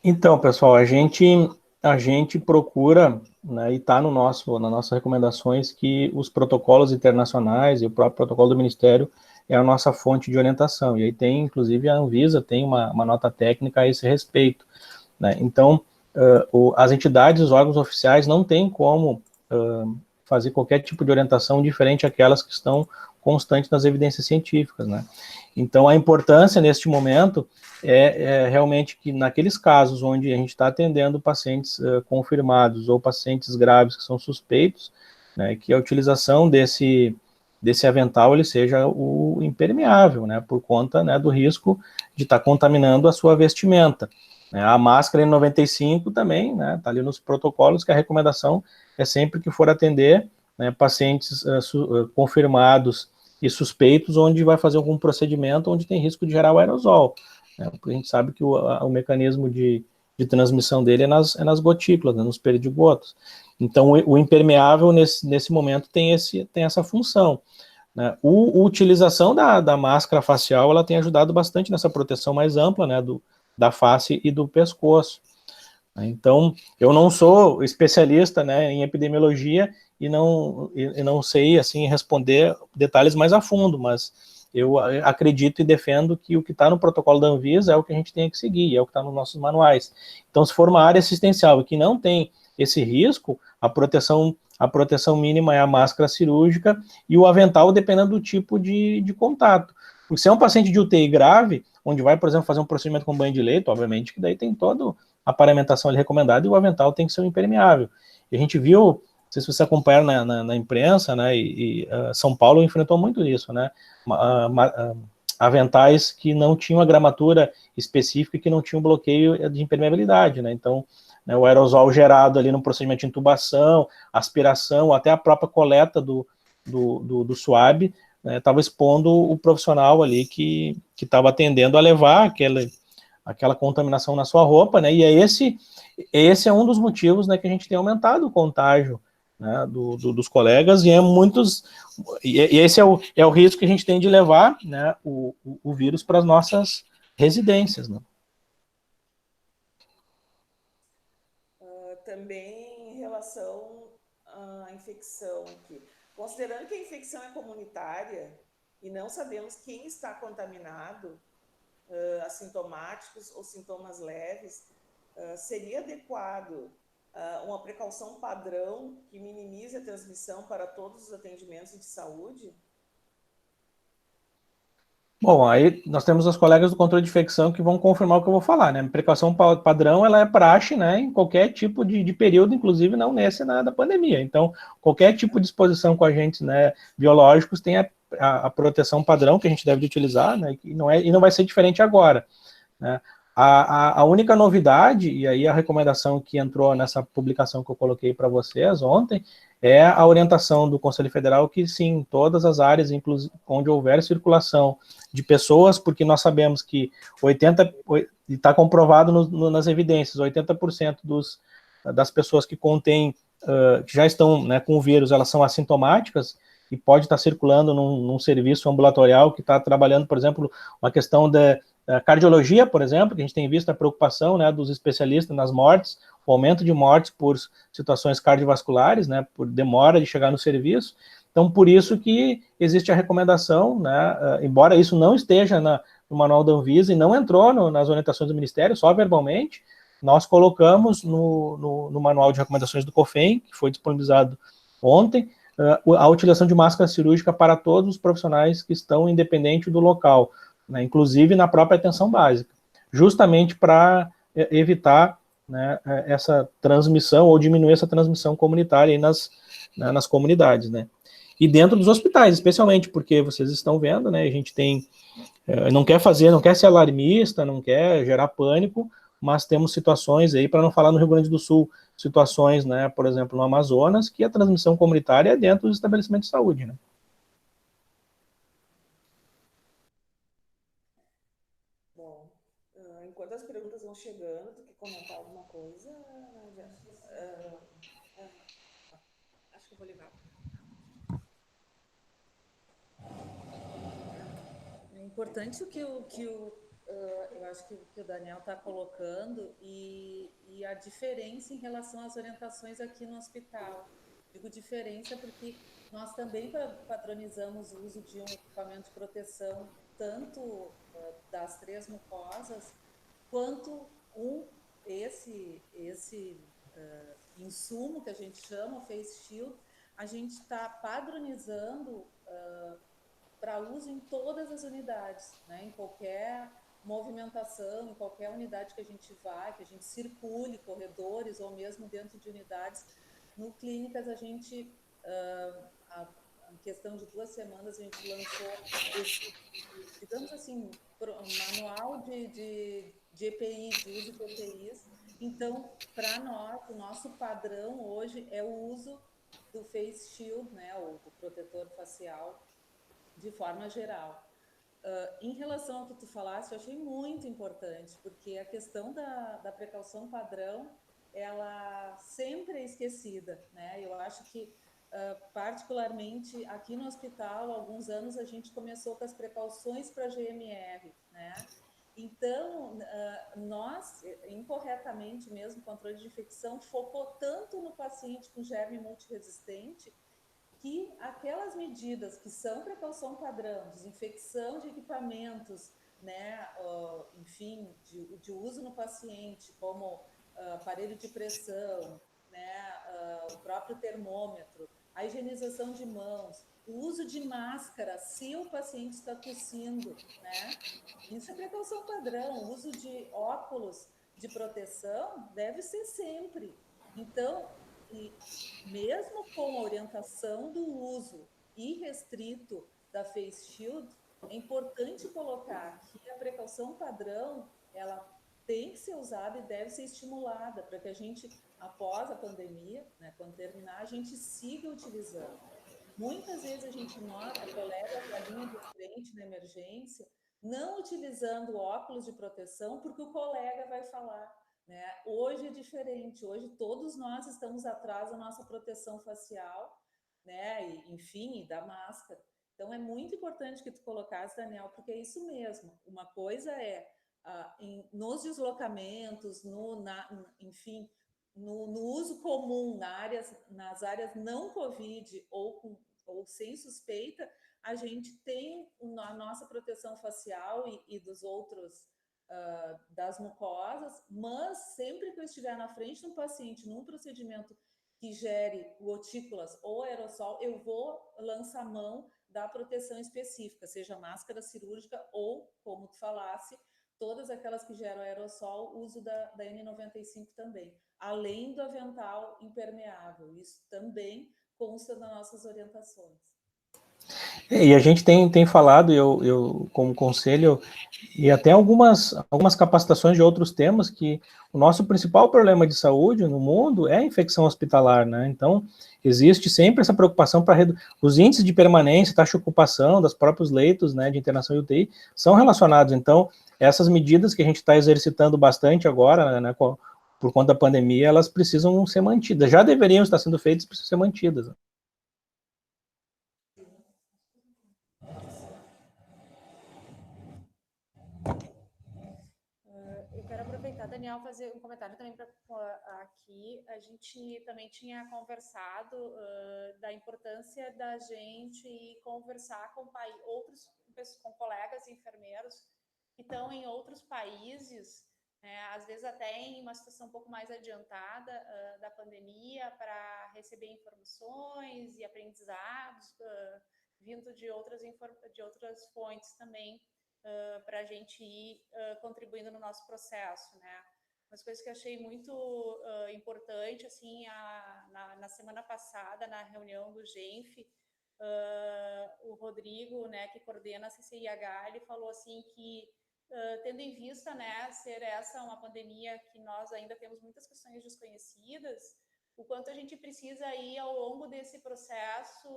Então, pessoal, a gente procura, né, e está nas nossas recomendações, que os protocolos internacionais e o próprio protocolo do Ministério é a nossa fonte de orientação. E aí tem, inclusive, a Anvisa tem uma nota técnica a esse respeito, né? Então, as entidades, os órgãos oficiais não têm como fazer qualquer tipo de orientação diferente daquelas que estão constantes nas evidências científicas, né? Então, a importância neste momento é realmente que naqueles casos onde a gente está atendendo pacientes confirmados ou pacientes graves que são suspeitos, né, que a utilização desse avental ele seja o impermeável, né, por conta, né, do risco de estar contaminando a sua vestimenta. A máscara N95 também, né, está ali nos protocolos que a recomendação é sempre que for atender, né, pacientes confirmados e suspeitos, onde vai fazer algum procedimento onde tem risco de gerar o aerosol, né, porque a gente sabe que o mecanismo de de transmissão dele é nas gotículas, né, nos perdigotos. Então, o impermeável, nesse momento, tem essa função, né? A utilização da máscara facial, ela tem ajudado bastante nessa proteção mais ampla, né, da face e do pescoço. Então, eu não sou especialista, né, em epidemiologia e não sei, assim, responder detalhes mais a fundo, mas eu acredito e defendo que o que está no protocolo da Anvisa é o que a gente tem que seguir, é o que está nos nossos manuais. Então, se for uma área assistencial e que não tem esse risco, a proteção mínima é a máscara cirúrgica e o avental, dependendo do tipo de contato. Porque se é um paciente de UTI grave, onde vai, por exemplo, fazer um procedimento com banho de leito, obviamente que daí tem todo a paramentação ali recomendada e o avental tem que ser um impermeável. E a gente viu, não sei se você acompanha na imprensa, né, São Paulo enfrentou muito isso, né, aventais que não tinham a gramatura específica e que não tinham bloqueio de impermeabilidade, né, então, né, o aerosol gerado ali no procedimento de intubação, aspiração, até a própria coleta do suave, estava expondo o profissional ali que estava atendendo a levar aquela contaminação na sua roupa, né, e esse é um dos motivos, né, que a gente tem aumentado o contágio, né, dos colegas, e esse é o risco que a gente tem de levar, né, o vírus para as nossas residências, né. Também em relação à infecção aqui, considerando que a infecção é comunitária e não sabemos quem está contaminado, assintomáticos ou sintomas leves, seria adequado uma precaução padrão que minimize a transmissão para todos os atendimentos de saúde? Bom, aí nós temos os colegas do controle de infecção que vão confirmar o que eu vou falar, né? A precaução padrão, ela é praxe, né, em qualquer tipo de período, inclusive não nesse da pandemia. Então, qualquer tipo de exposição com agentes, né, biológicos tem a proteção padrão que a gente deve utilizar, né, e não vai ser diferente agora, né? A única novidade, e aí a recomendação que entrou nessa publicação que eu coloquei para vocês ontem, é a orientação do Conselho Federal que sim, todas as áreas, inclusive onde houver circulação de pessoas, porque nós sabemos que está comprovado nas evidências, 80% das pessoas que que já estão, né, com o vírus, elas são assintomáticas e pode estar circulando num serviço ambulatorial que está trabalhando, por exemplo, uma questão da cardiologia, por exemplo, que a gente tem visto a preocupação, né, dos especialistas nas mortes, o aumento de mortes por situações cardiovasculares, né, por demora de chegar no serviço. Então, por isso que existe a recomendação, né, embora isso não esteja no manual da Anvisa e não entrou nas orientações do Ministério, só verbalmente, nós colocamos no manual de recomendações do COFEM, que foi disponibilizado ontem, a utilização de máscara cirúrgica para todos os profissionais que estão independente do local, né, inclusive na própria atenção básica, justamente para evitar, né, essa transmissão ou diminuir essa transmissão comunitária aí nas comunidades, né. E dentro dos hospitais, especialmente, porque vocês estão vendo, né, a gente tem, não quer ser alarmista, não quer gerar pânico, mas temos situações aí, para não falar no Rio Grande do Sul, situações, né, por exemplo, no Amazonas, que a transmissão comunitária é dentro dos estabelecimentos de saúde, né. Bom, enquanto as perguntas vão chegando, tu quer comentar alguma coisa? Acho que eu vou levar. É importante o que eu acho que o Daniel está colocando e a diferença em relação às orientações aqui no hospital. Digo diferença porque nós também padronizamos o uso de um equipamento de proteção tanto das 3 mucosas quanto esse insumo que a gente chama, o face shield, a gente está padronizando para uso em todas as unidades, né? Em qualquer movimentação, em qualquer unidade que a gente vai, que a gente circule, corredores ou mesmo dentro de unidades. No Clínicas, a gente, em questão de 2 semanas, a gente lançou esse, digamos assim, manual de EPI, de uso de EPIs. Então, para nós, o nosso padrão hoje é o uso do face shield, né, o protetor facial, de forma geral. Em relação ao que tu falaste, eu achei muito importante, porque a questão da precaução padrão, ela sempre é esquecida, né? Eu acho que, particularmente aqui no hospital, há alguns anos a gente começou com as precauções para GMR, né? Então, nós, incorretamente mesmo, controle de infecção, focou tanto no paciente com germe multiresistente, que aquelas medidas que são precaução padrão, desinfecção de equipamentos, né, enfim, de uso no paciente, como aparelho de pressão, né, o próprio termômetro, a higienização de mãos, o uso de máscara se o paciente está tossindo, né? Isso é precaução padrão. O uso de óculos de proteção deve ser sempre. Então, e mesmo com a orientação do uso irrestrito da face shield, é importante colocar que a precaução padrão, ela tem que ser usada e deve ser estimulada para que a gente, após a pandemia, né, quando terminar, a gente siga utilizando. Muitas vezes a gente nota colegas da linha de frente na emergência não utilizando óculos de proteção porque o colega vai falar, né? Hoje é diferente, hoje todos nós estamos atrás da nossa proteção facial, né? E, enfim, da máscara. Então é muito importante que tu colocasse, Daniel, porque é isso mesmo. Uma coisa é nos deslocamentos, enfim, no uso comum nas áreas não Covid ou sem suspeita, a gente tem a nossa proteção facial e dos outros, das mucosas, mas sempre que eu estiver na frente de um paciente num procedimento que gere gotículas ou aerossol, eu vou lançar mão da proteção específica, seja máscara cirúrgica ou, como tu falasse, todas aquelas que geram aerossol, uso da N95 também, além do avental impermeável. Isso também consta das nossas orientações. E a gente tem falado, eu como conselho, e até algumas capacitações de outros temas, que o nosso principal problema de saúde no mundo é a infecção hospitalar, né? Então, existe sempre essa preocupação para os índices de permanência, taxa de ocupação dos próprios leitos, né, de internação e UTI, são relacionados. Então, essas medidas que a gente está exercitando bastante agora, né, por conta da pandemia, elas precisam ser mantidas. Já deveriam estar sendo feitas, precisam ser mantidas. Eu quero aproveitar, Daniel, fazer um comentário também para aqui. A gente também tinha conversado da importância da gente conversar com com colegas enfermeiros que estão em outros países, né, às vezes até em uma situação um pouco mais adiantada da pandemia, para receber informações e aprendizados vindo de outras fontes também, para a gente ir contribuindo no nosso processo, né? Umas coisas que eu achei muito importante, assim, na semana passada, na reunião do GENF, o Rodrigo, né, que coordena a CCIH, ele falou assim que, tendo em vista, né, ser essa uma pandemia que nós ainda temos muitas questões desconhecidas, o quanto a gente precisa ir ao longo desse processo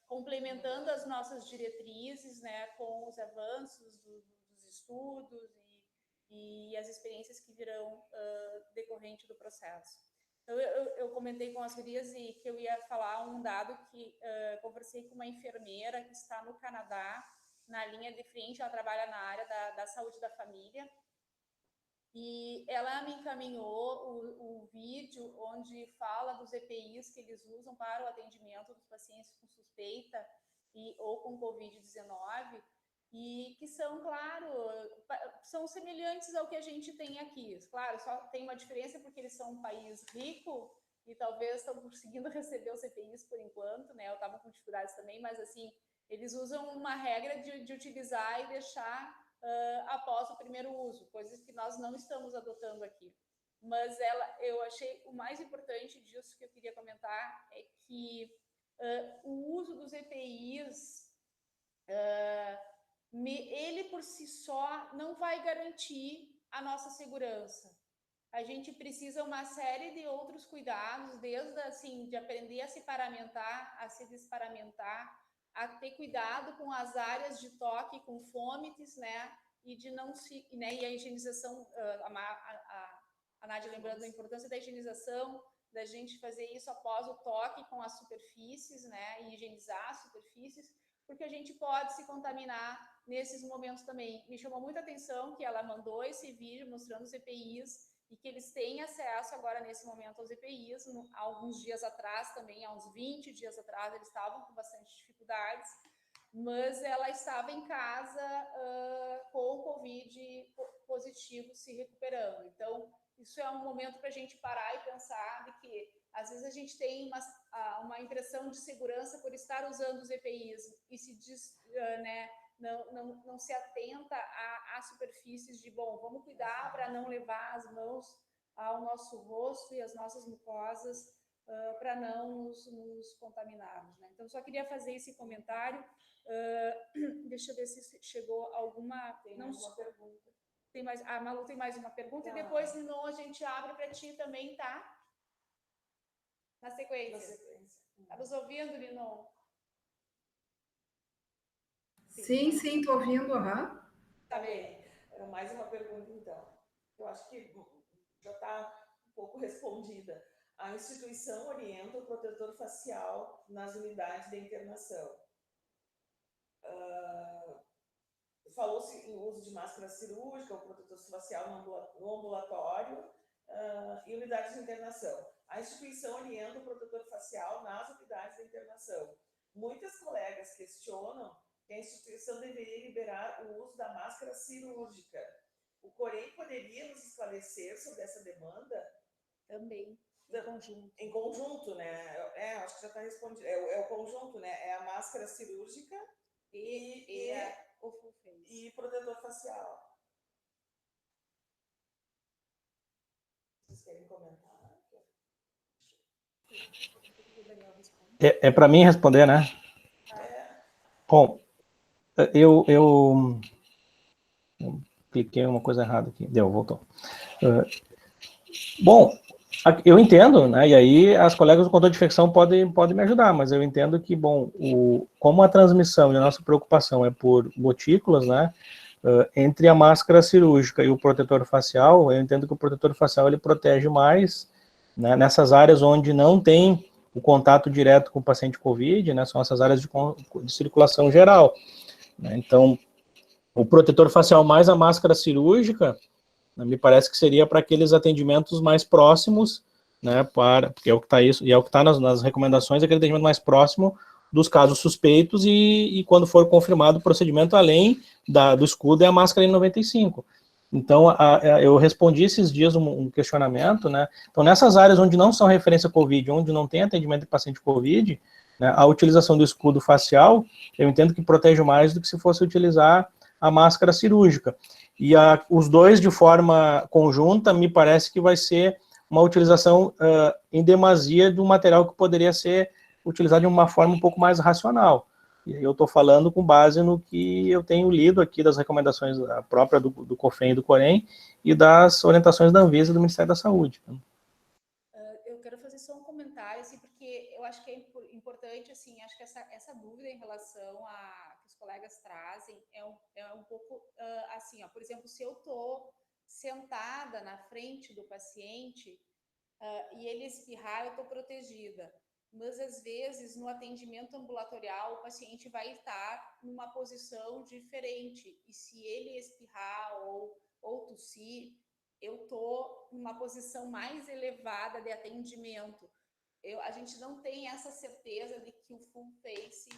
complementando as nossas diretrizes, né, com os avanços dos estudos e as experiências que virão decorrente do processo. Então, eu comentei com as gurias e que eu ia falar um dado que conversei com uma enfermeira que está no Canadá, na linha de frente, ela trabalha na área da saúde da família, e ela me encaminhou o vídeo onde fala dos EPIs que eles usam para o atendimento dos pacientes com suspeita ou com Covid-19, e que são, claro, são semelhantes ao que a gente tem aqui. Claro, só tem uma diferença porque eles são um país rico e talvez estão conseguindo receber os EPIs por enquanto, né? Eu estava com dificuldades também, mas assim, eles usam uma regra de utilizar e deixar após o primeiro uso, coisas que nós não estamos adotando aqui. Mas eu achei o mais importante disso que eu queria comentar é que o uso dos EPIs, ele por si só não vai garantir a nossa segurança. A gente precisa uma série de outros cuidados, desde assim, de aprender a se paramentar, a se desparamentar, a ter cuidado com as áreas de toque com fomites, né? E de não se, né? E a higienização, a Nádia lembrando da importância da higienização, da gente fazer isso após o toque com as superfícies, né? E higienizar as superfícies, porque a gente pode se contaminar nesses momentos também. Me chamou muita atenção que ela mandou esse vídeo mostrando os EPIs e que eles têm acesso agora nesse momento aos EPIs. Há alguns dias atrás também, há uns 20 dias atrás, eles estavam com bastante dificuldades, mas ela estava em casa com o Covid positivo se recuperando. Então, isso é um momento para a gente parar e pensar de que, às vezes, a gente tem uma impressão de segurança por estar usando os EPIs e se né, não se atenta a superfícies de, bom, vamos cuidar para não levar as mãos ao nosso rosto e às nossas mucosas para não nos contaminarmos, né? Então, só queria fazer esse comentário. Deixa eu ver se chegou alguma... Tem uma pergunta. Tem mais, a Malu tem mais uma pergunta e depois, Linon, a gente abre para ti também, tá? Na sequência. Tá nos ouvindo, Linon? Sim, estou ouvindo. Tá bem. Mais uma pergunta, então. Eu acho que já está um pouco respondida. A instituição orienta o protetor facial nas unidades de internação. Falou-se em uso de máscara cirúrgica, o protetor facial no ambulatório e unidades de internação. A instituição orienta o protetor facial nas unidades de internação. Muitas colegas questionam que a instituição deveria liberar o uso da máscara cirúrgica. O Corém poderia nos esclarecer sobre essa demanda? Também, em conjunto. Em conjunto, né? Acho que já está respondido. É o conjunto, né? É a máscara cirúrgica o full face. E protetor facial. Vocês querem comentar? É para mim responder, né? Bom, eu cliquei uma coisa errada aqui. Voltou. Bom, eu entendo, né? E aí as colegas do controle de infecção podem me ajudar, mas eu entendo que, bom, como a transmissão e a nossa preocupação é por gotículas, né? Entre a máscara cirúrgica e o protetor facial, eu entendo que o protetor facial ele protege mais, né, nessas áreas onde não tem o contato direto com o paciente COVID, né? São essas áreas de circulação geral, né? Então, o protetor facial mais a máscara cirúrgica, me parece que seria para aqueles atendimentos mais próximos, né, porque é o que está isso, e é o que está nas recomendações, aquele atendimento mais próximo dos casos suspeitos e quando for confirmado o procedimento, além do escudo, é a máscara N95. Então, eu respondi esses dias um questionamento, né, então nessas áreas onde não são referência COVID, onde não tem atendimento de paciente COVID, né, a utilização do escudo facial, eu entendo que protege mais do que se fosse utilizar a máscara cirúrgica. E os dois de forma conjunta, me parece que vai ser uma utilização em demasia de um material que poderia ser utilizado de uma forma um pouco mais racional. E eu estou falando com base no que eu tenho lido aqui das recomendações própria do COFEN e do Corém e das orientações da Anvisa e do Ministério da Saúde. Eu quero fazer só um comentário, assim, porque eu acho que é importante, assim, acho que essa dúvida em relação a que os colegas trazem é um pouco assim, ó, por exemplo, se eu estou sentada na frente do paciente e ele espirrar, eu estou protegida. Mas, às vezes, no atendimento ambulatorial, o paciente vai estar numa posição diferente. E se ele espirrar ou tossir, eu estou numa posição mais elevada de atendimento. A gente não tem essa certeza de que o full face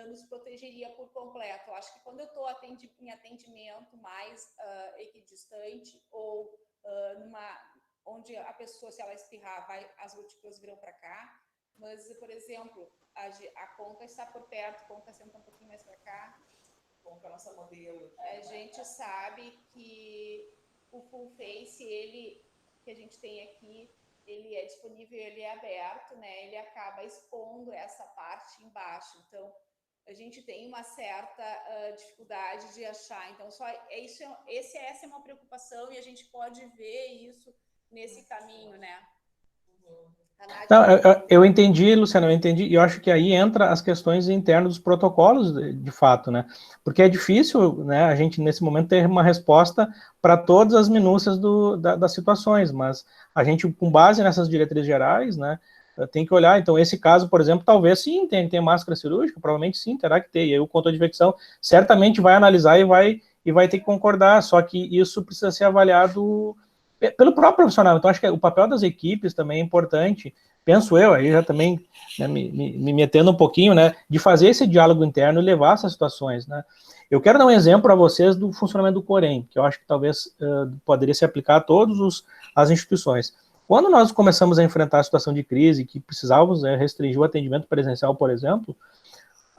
nos protegeria por completo. Eu acho que quando eu estou em atendimento mais equidistante ou onde a pessoa, se ela espirrar, as gotículas virão para cá. Mas, por exemplo, a Conca está por perto, a Conca senta um pouquinho mais para cá. Conca é a nossa modelo. A gente sabe que o full face, que a gente tem aqui, ele é disponível, ele é aberto, né? Ele acaba expondo essa parte embaixo. Então, a gente tem uma certa dificuldade de achar. Então, essa é uma preocupação e a gente pode ver isso nesse caminho, né? Não, eu entendi, Luciana, eu entendi, e eu acho que aí entra as questões internas dos protocolos, de fato, né? Porque é difícil, né, a gente, nesse momento, ter uma resposta para todas as minúcias das situações, mas a gente, com base nessas diretrizes gerais, né, tem que olhar, então, esse caso, por exemplo, talvez sim tem máscara cirúrgica, provavelmente sim, terá que ter, e aí o controle de infecção certamente vai analisar e vai ter que concordar, só que isso precisa ser avaliado pelo próprio profissional. Então, acho que o papel das equipes também é importante, penso eu, aí já também, né, me metendo um pouquinho, né, de fazer esse diálogo interno e levar essas situações, né. Eu quero dar um exemplo para vocês do funcionamento do Corém, que eu acho que talvez poderia se aplicar a todas as instituições. Quando nós começamos a enfrentar a situação de crise, que precisávamos restringir o atendimento presencial, por exemplo,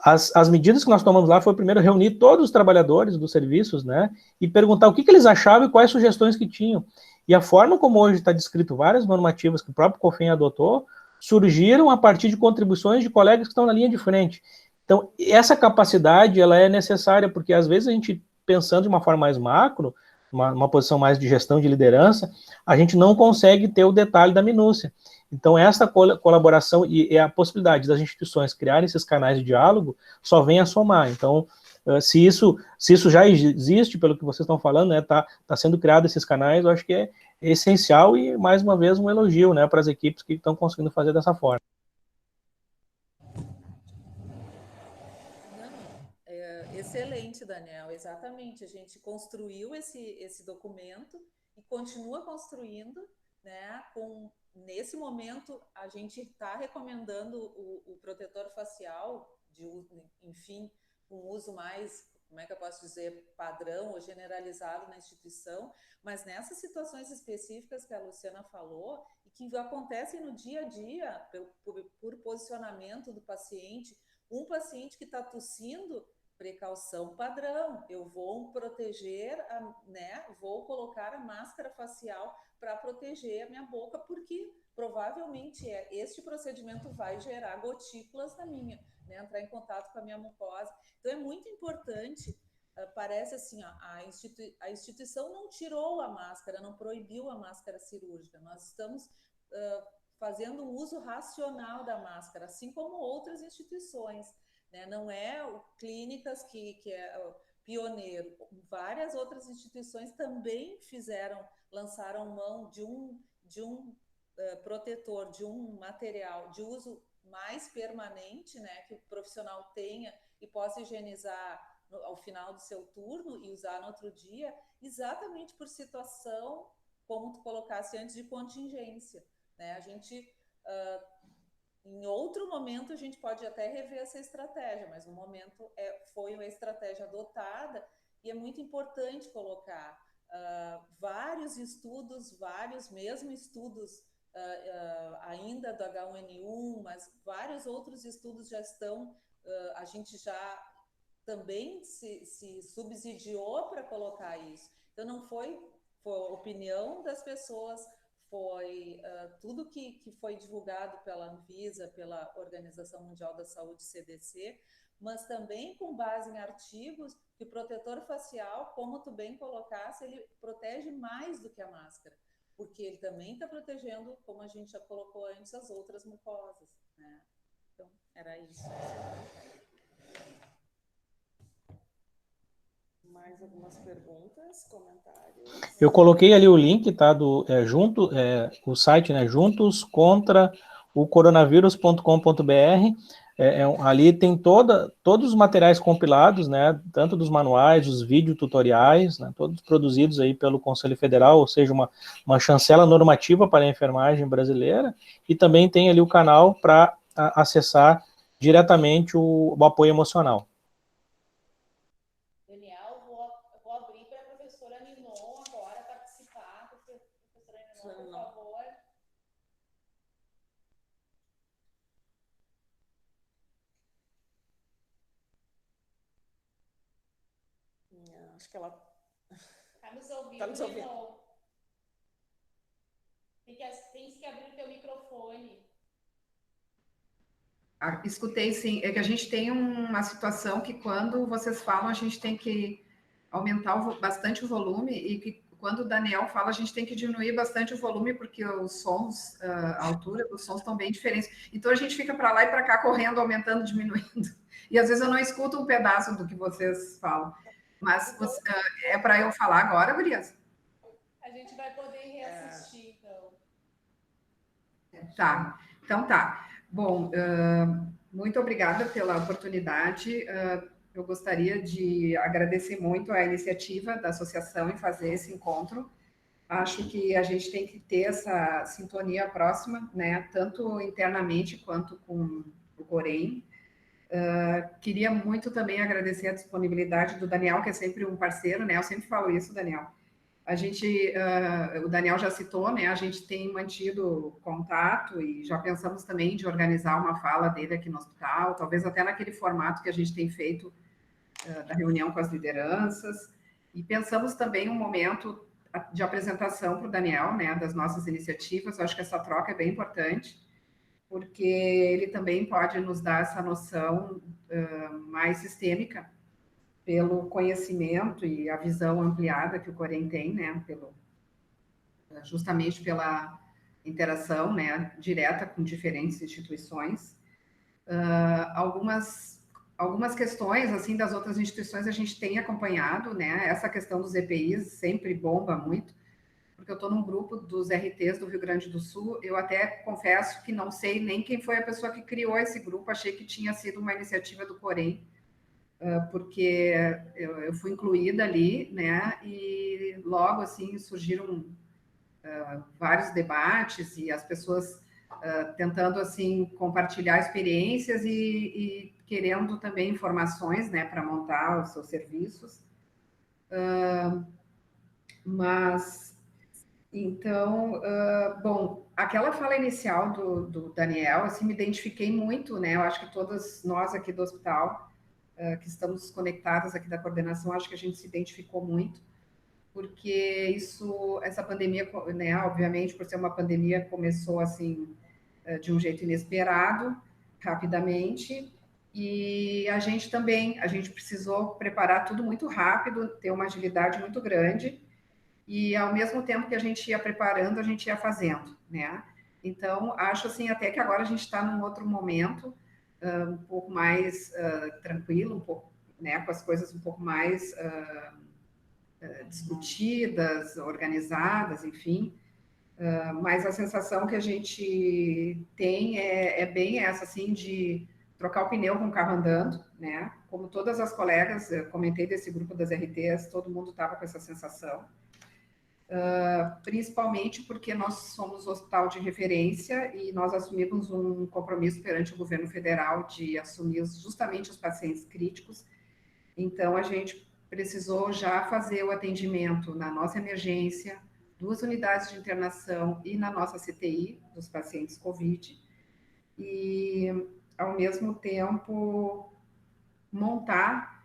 as medidas que nós tomamos lá foi primeiro reunir todos os trabalhadores dos serviços, né, e perguntar o que eles achavam e quais sugestões que tinham. E a forma como hoje está descrito várias normativas que o próprio COFIN adotou, surgiram a partir de contribuições de colegas que estão na linha de frente. Então, essa capacidade, ela é necessária, porque às vezes a gente, pensando de uma forma mais macro, uma posição mais de gestão de liderança, a gente não consegue ter o detalhe da minúcia. Então, essa colaboração e a possibilidade das instituições criarem esses canais de diálogo só vem a somar. Então, se isso já existe, pelo que vocês estão falando, né, tá sendo criado esses canais, eu acho que é essencial e, mais uma vez, um elogio, né, para as equipes que estão conseguindo fazer dessa forma. Excelente, Daniel, exatamente. A gente construiu esse documento e continua construindo, né? Nesse momento, a gente está recomendando o protetor facial, enfim, um uso mais, como é que eu posso dizer, padrão ou generalizado na instituição, mas nessas situações específicas que a Luciana falou e que acontecem no dia a dia, por posicionamento do paciente, um paciente que está tossindo, precaução padrão, eu vou proteger, né? Vou colocar a máscara facial para proteger a minha boca, porque provavelmente este procedimento vai gerar gotículas na minha, né? Entrar em contato com a minha mucosa. Então é muito importante, parece assim, a instituição não tirou a máscara, não proibiu a máscara cirúrgica, nós estamos fazendo um uso racional da máscara, assim como outras instituições. Né? Não é o Clínicas que é pioneiro. Várias outras instituições também lançaram mão de um protetor, de um material de uso mais permanente, né? Que o profissional tenha e possa higienizar ao final do seu turno e usar no outro dia, exatamente por situação, como tu colocasse antes, de contingência. Né? A gente... em outro momento, a gente pode até rever essa estratégia, mas no momento foi uma estratégia adotada e é muito importante colocar vários estudos, mesmo estudos ainda do H1N1, mas vários outros estudos já estão, a gente já também se subsidiou para colocar isso. Então, não foi opinião das pessoas, foi tudo que foi divulgado pela Anvisa, pela Organização Mundial da Saúde, CDC, mas também com base em artigos que o protetor facial, como tu bem colocasse, ele protege mais do que a máscara, porque ele também está protegendo, como a gente já colocou antes, as outras mucosas. Né? Então, era isso. Mais algumas perguntas, comentários? Eu coloquei ali o link, tá, o site, né, juntoscontraucoronavírus.com.br. Ali tem todos os materiais compilados, né, tanto dos manuais, os vídeos tutoriais, né, todos produzidos aí pelo Conselho Federal, ou seja, uma chancela normativa para a enfermagem brasileira, e também tem ali o canal para acessar diretamente o apoio emocional. Acho que ela está nos ouvindo. Tá nos ouvindo. Tem que abrir o teu microfone. Escutei, sim. É que a gente tem uma situação que, quando vocês falam, a gente tem que aumentar bastante o volume, e que quando o Daniel fala, a gente tem que diminuir bastante o volume, porque os sons, a altura dos sons estão bem diferentes. Então, a gente fica para lá e para cá, correndo, aumentando, diminuindo. E, às vezes, eu não escuto um pedaço do que vocês falam. Mas é para eu falar agora, gurias? A gente vai poder reassistir, então. Tá, então tá. Bom, muito obrigada pela oportunidade. Eu gostaria de agradecer muito a iniciativa da associação em fazer esse encontro. Acho que a gente tem que ter essa sintonia próxima, né, tanto internamente quanto com o Corém. Queria muito também agradecer a disponibilidade do Daniel, que é sempre um parceiro, né? Eu sempre falo isso, Daniel. A gente, o Daniel já citou, né? A gente tem mantido contato e já pensamos também de organizar uma fala dele aqui no hospital, talvez até naquele formato que a gente tem feito da reunião com as lideranças. E pensamos também um momento de apresentação para o Daniel, né? Das nossas iniciativas. Eu acho que essa troca é bem importante, porque ele também pode nos dar essa noção mais sistêmica pelo conhecimento e a visão ampliada que o Corém tem, né, justamente pela interação, né, direta com diferentes instituições. Algumas questões, assim, das outras instituições a gente tem acompanhado, né, essa questão dos EPIs sempre bomba muito, porque eu estou num grupo dos RTs do Rio Grande do Sul, eu até confesso que não sei nem quem foi a pessoa que criou esse grupo, achei que tinha sido uma iniciativa do Corém, porque eu fui incluída ali, né, e logo, assim, surgiram vários debates e as pessoas tentando, assim, compartilhar experiências e querendo também informações, né, para montar os seus serviços. Mas, então, bom, aquela fala inicial do Daniel, assim, me identifiquei muito, né, eu acho que todas nós aqui do hospital, que estamos conectadas aqui da coordenação, acho que a gente se identificou muito, porque essa pandemia, né, obviamente, por ser uma pandemia, começou assim, de um jeito inesperado, rapidamente, e a gente precisou preparar tudo muito rápido, ter uma agilidade muito grande, e ao mesmo tempo que a gente ia preparando, a gente ia fazendo, né? Então, acho assim, até que agora a gente está num outro momento, um pouco mais tranquilo, um pouco, né, com as coisas um pouco mais discutidas, organizadas, enfim. Mas a sensação que a gente tem é bem essa, assim, de trocar o pneu com o carro andando, né? Como todas as colegas, eu comentei desse grupo das RTs, todo mundo estava com essa sensação. Principalmente porque nós somos hospital de referência e nós assumimos um compromisso perante o governo federal de assumir justamente os pacientes críticos. Então, a gente precisou já fazer o atendimento na nossa emergência, 2 unidades de internação e na nossa CTI dos pacientes COVID. E, ao mesmo tempo, montar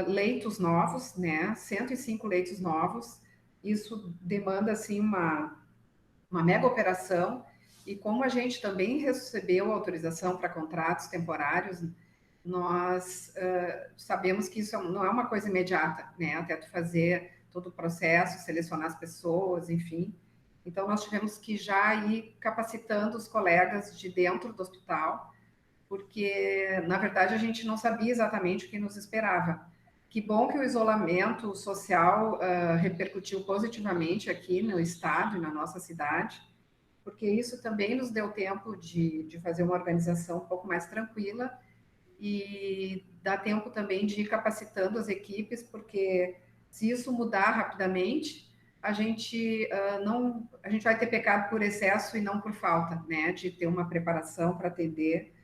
leitos novos, né? 105 leitos novos. Isso demanda, assim, uma mega operação, e como a gente também recebeu autorização para contratos temporários, nós sabemos que isso não é uma coisa imediata, né? Até tu fazer todo o processo, selecionar as pessoas, enfim. Então, nós tivemos que já ir capacitando os colegas de dentro do hospital, porque, na verdade, a gente não sabia exatamente o que nos esperava. Que bom que o isolamento social repercutiu positivamente aqui no estado e na nossa cidade, porque isso também nos deu tempo de fazer uma organização um pouco mais tranquila e dá tempo também de ir capacitando as equipes, porque se isso mudar rapidamente, a gente vai ter pecado por excesso e não por falta, né? De ter uma preparação para atender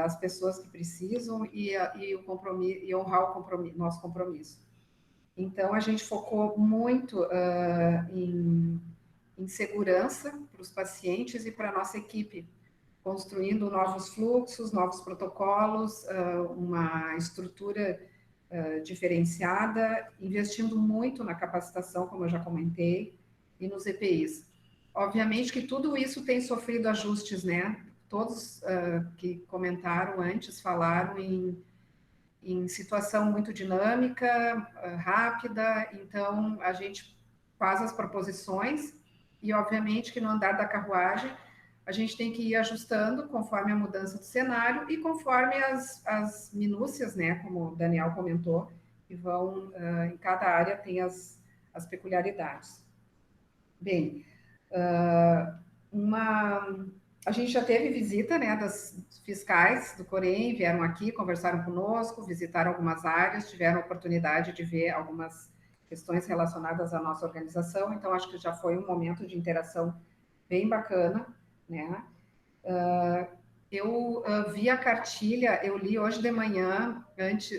as pessoas que precisam e o compromisso, e honrar nosso compromisso. Então, a gente focou muito em segurança para os pacientes e para a nossa equipe, construindo novos fluxos, novos protocolos, uma estrutura diferenciada, investindo muito na capacitação, como eu já comentei, e nos EPIs. Obviamente que tudo isso tem sofrido ajustes, né? Todos que comentaram antes falaram em situação muito dinâmica, rápida, então a gente faz as proposições e, obviamente, que no andar da carruagem a gente tem que ir ajustando conforme a mudança do cenário e conforme as minúcias, né, como o Daniel comentou, que vão, em cada área tem as peculiaridades. Bem, a gente já teve visita, né, das fiscais do Corém, vieram aqui, conversaram conosco, visitaram algumas áreas, tiveram a oportunidade de ver algumas questões relacionadas à nossa organização, então acho que já foi um momento de interação bem bacana, né? Eu vi a cartilha, eu li hoje de manhã,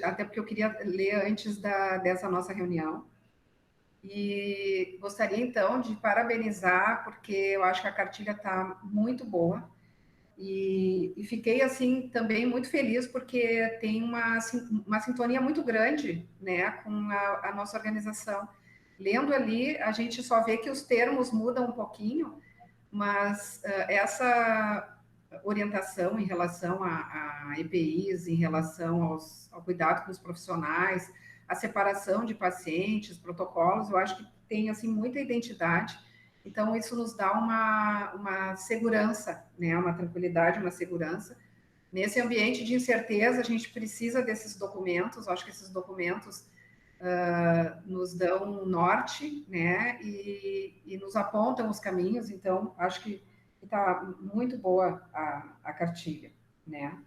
até porque eu queria ler antes dessa nossa reunião, e gostaria, então, de parabenizar, porque eu acho que a cartilha está muito boa. E fiquei, assim, também muito feliz, porque tem uma sintonia muito grande, né, com a nossa organização. Lendo ali, a gente só vê que os termos mudam um pouquinho, mas essa orientação em relação a EPIs, em relação ao cuidado com os profissionais, a separação de pacientes, protocolos, eu acho que tem assim muita identidade. Então isso nos dá uma segurança, né? Uma tranquilidade, uma segurança. Nesse ambiente de incerteza, a gente precisa desses documentos. Eu acho que esses documentos nos dão um norte, né? E nos apontam os caminhos. Então acho que está muito boa a cartilha, né?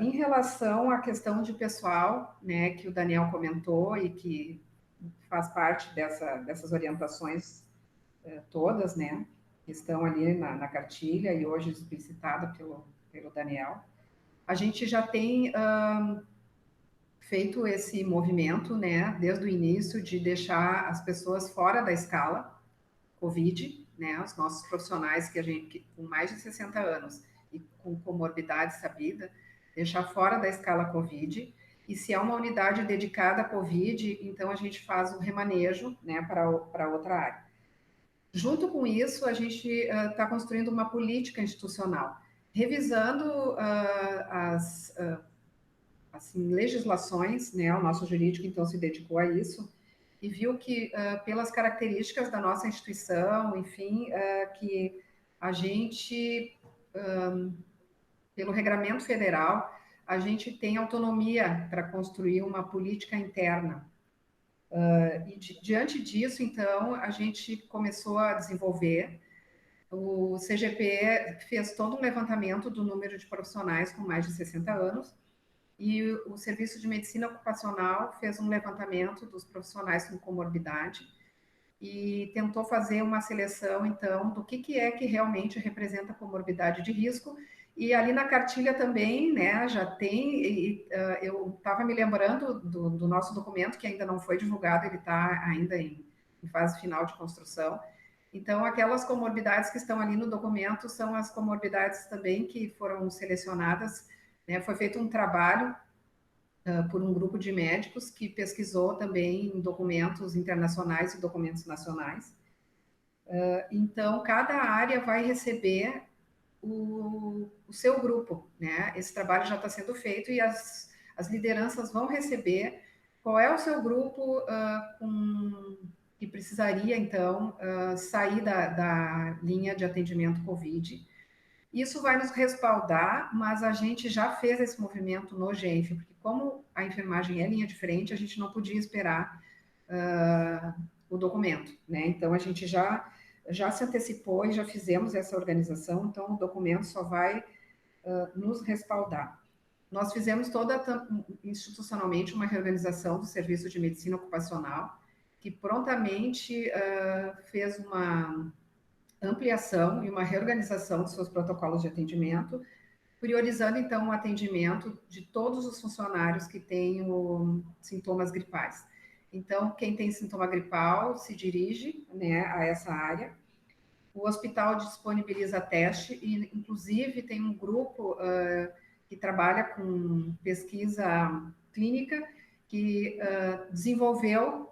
Em relação à questão de pessoal, né, que o Daniel comentou e que faz parte dessas orientações todas, né, que estão ali na cartilha e hoje explicitada pelo Daniel, a gente já tem feito esse movimento, né, desde o início, de deixar as pessoas fora da escala COVID, né, os nossos profissionais com mais de 60 anos e com comorbidade sabida, deixar fora da escala COVID, e se é uma unidade dedicada à COVID, então a gente faz o remanejo, né, para outra área. Junto com isso, a gente está construindo uma política institucional, revisando as assim, legislações, né, o nosso jurídico então se dedicou a isso, e viu que, pelas características da nossa instituição, enfim, que a gente, pelo regramento federal, a gente tem autonomia para construir uma política interna. E diante disso, então, a gente começou a desenvolver. O CGP fez todo um levantamento do número de profissionais com mais de 60 anos, e o Serviço de Medicina Ocupacional fez um levantamento dos profissionais com comorbidade e tentou fazer uma seleção, então, do que é que realmente representa comorbidade de risco. E ali na cartilha também, né, já tem, eu estava me lembrando do nosso documento, que ainda não foi divulgado, ele está ainda em fase final de construção. Então, aquelas comorbidades que estão ali no documento são as comorbidades também que foram selecionadas, né, foi feito um trabalho por um grupo de médicos que pesquisou também em documentos internacionais e documentos nacionais. Então, cada área vai receber o seu grupo, né? Esse trabalho já está sendo feito e as lideranças vão receber qual é o seu grupo que precisaria, então, sair da linha de atendimento COVID. Isso vai nos respaldar, mas a gente já fez esse movimento no GENF, porque como a enfermagem é linha de frente, a gente não podia esperar o documento, né? Então, a gente já se antecipou e já fizemos essa organização, então o documento só vai nos respaldar. Nós fizemos institucionalmente uma reorganização do Serviço de Medicina Ocupacional, que prontamente fez uma ampliação e uma reorganização dos seus protocolos de atendimento, priorizando, então, o atendimento de todos os funcionários que tenham sintomas gripais. Então, quem tem sintoma gripal se dirige, né, a essa área. O hospital disponibiliza teste e, inclusive, tem um grupo que trabalha com pesquisa clínica que desenvolveu